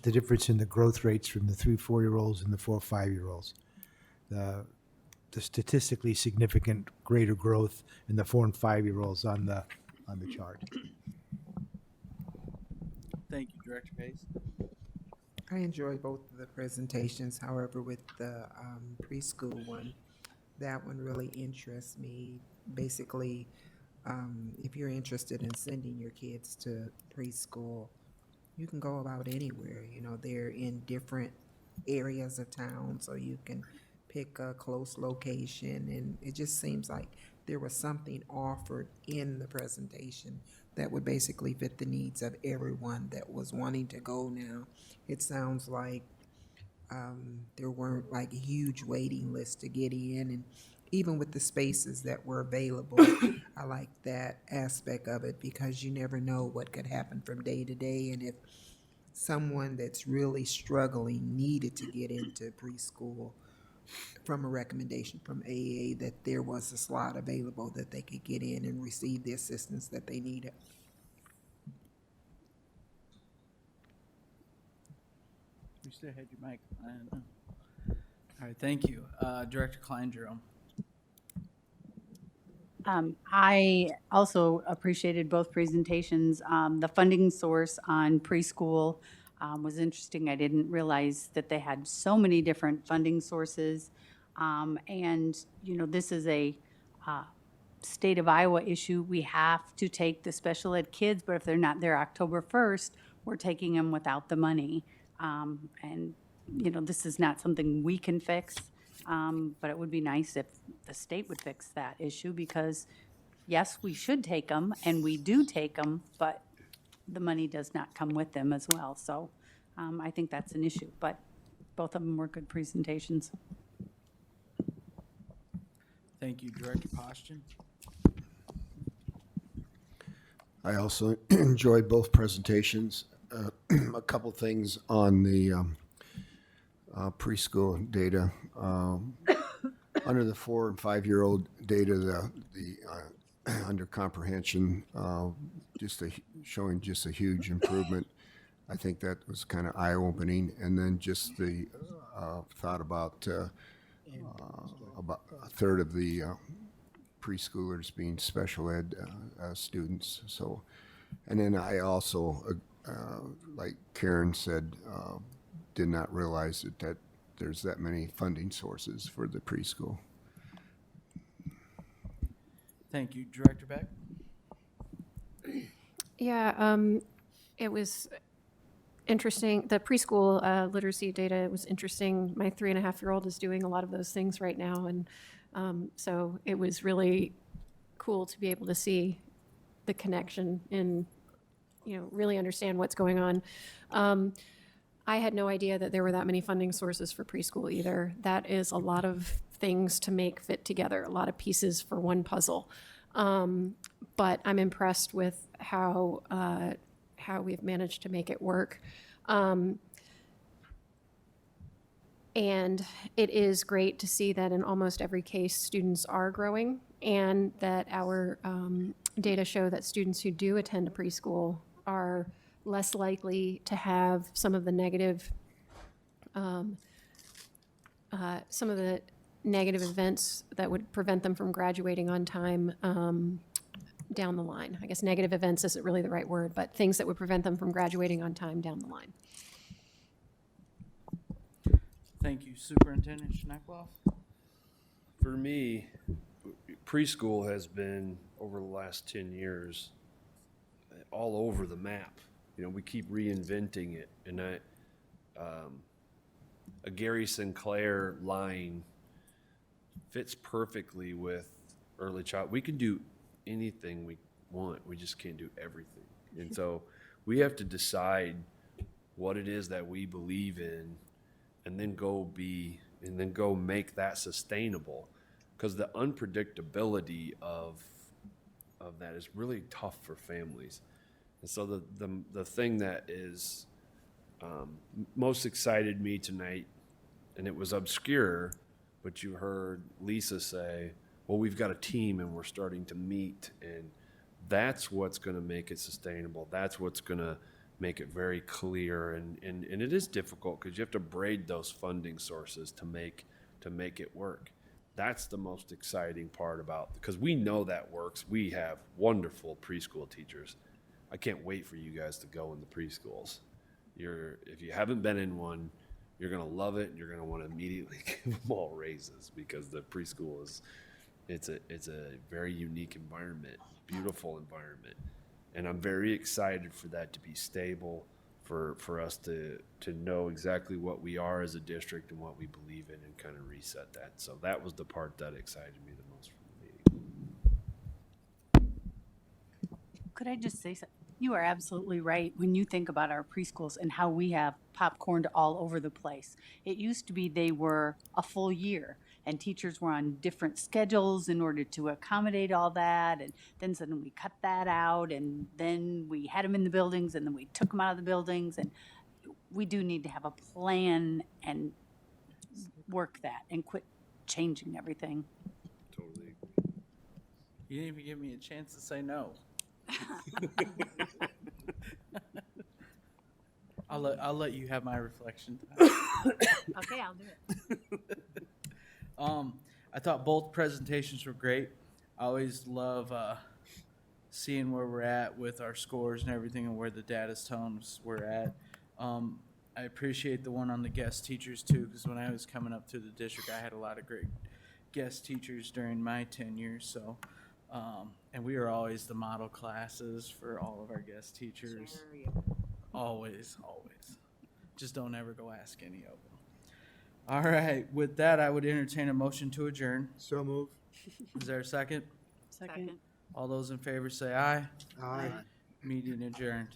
in the growth rates from the 3-4-year-olds and the 4-5-year-olds. The statistically significant greater growth in the 4 and 5-year-olds on the chart. Thank you, Director Hayes. I enjoyed both of the presentations. However, with the preschool one, that one really interests me. Basically, if you're interested in sending your kids to preschool, you can go about anywhere. You know, they're in different areas of town, so you can pick a close location. And it just seems like there was something offered in the presentation that would basically fit the needs of everyone that was wanting to go now. It sounds like there weren't like huge waiting lists to get in, and even with the spaces that were available, I like that aspect of it because you never know what could happen from day to day. And if someone that's really struggling needed to get into preschool, from a recommendation from AA, that there was a slot available that they could get in and receive the assistance that they needed. You still had your mic. I don't know. All right, thank you. Director Klein Jerome. I also appreciated both presentations. The funding source on preschool was interesting. I didn't realize that they had so many different funding sources. And, you know, this is a state of Iowa issue. We have to take the special ed kids, but if they're not there October 1st, we're taking them without the money. And, you know, this is not something we can fix. But it would be nice if the state would fix that issue because, yes, we should take them, and we do take them, but the money does not come with them as well. So I think that's an issue, but both of them were good presentations. Thank you, Director Poston. I also enjoyed both presentations. A couple things on the preschool data. Under the 4 and 5-year-old data, the under comprehension, showing just a huge improvement. I think that was kind of eye-opening. And then just the thought about a third of the preschoolers being special ed students. So, and then I also, like Karen said, did not realize that there's that many funding sources for the preschool. Thank you, Director Beck. Yeah, it was interesting. The preschool literacy data was interesting. My 3.5-year-old is doing a lot of those things right now, and so it was really cool to be able to see the connection and, you know, really understand what's going on. I had no idea that there were that many funding sources for preschool either. That is a lot of things to make fit together, a lot of pieces for one puzzle. But I'm impressed with how we've managed to make it work. And it is great to see that in almost every case, students are growing, and that our data show that students who do attend a preschool are less likely to have some of the negative events that would prevent them from graduating on time down the line. I guess negative events isn't really the right word, but things that would prevent them from graduating on time down the line. Thank you, Superintendent Schneckloff. For me, preschool has been, over the last 10 years, all over the map. You know, we keep reinventing it. And a Gary Sinclair line fits perfectly with early child. We can do anything we want. We just can't do everything. And so we have to decide what it is that we believe in and then go be and then go make that sustainable. Because the unpredictability of that is really tough for families. And so the thing that is most excited me tonight, and it was obscure, but you heard Lisa say, well, we've got a team and we're starting to meet, and that's what's going to make it sustainable. That's what's going to make it very clear. And it is difficult because you have to braid those funding sources to make it work. That's the most exciting part about, because we know that works. We have wonderful preschool teachers. I can't wait for you guys to go in the preschools. If you haven't been in one, you're going to love it, and you're going to want to immediately give them all raises, because the preschool it's a very unique environment, beautiful environment. And I'm very excited for that to be stable, for us to know exactly what we are as a district and what we believe in, and kind of reset that. So that was the part that excited me the most from the meeting. Could I just say something? You are absolutely right when you think about our preschools and how we have popcorned all over the place. It used to be they were a full year, and teachers were on different schedules in order to accommodate all that, and then suddenly we cut that out, and then we had them in the buildings, and then we took them out of the buildings, and we do need to have a plan and work that and quit changing everything. Totally. You didn't even give me a chance to say no. I'll let you have my reflection time. Okay, I'll do it. I thought both presentations were great. I always love seeing where we're at with our scores and everything, and where the data's telling us we're at. I appreciate the one on the guest teachers too, because when I was coming up through the district, I had a lot of great guest teachers during my tenure. So, and we are always the model classes for all of our guest teachers. Always. Just don't ever go ask any of them. All right, with that, I would entertain a motion to adjourn. So move. Is there a second? Second. All those in favor say aye. Aye. Meeting adjourned.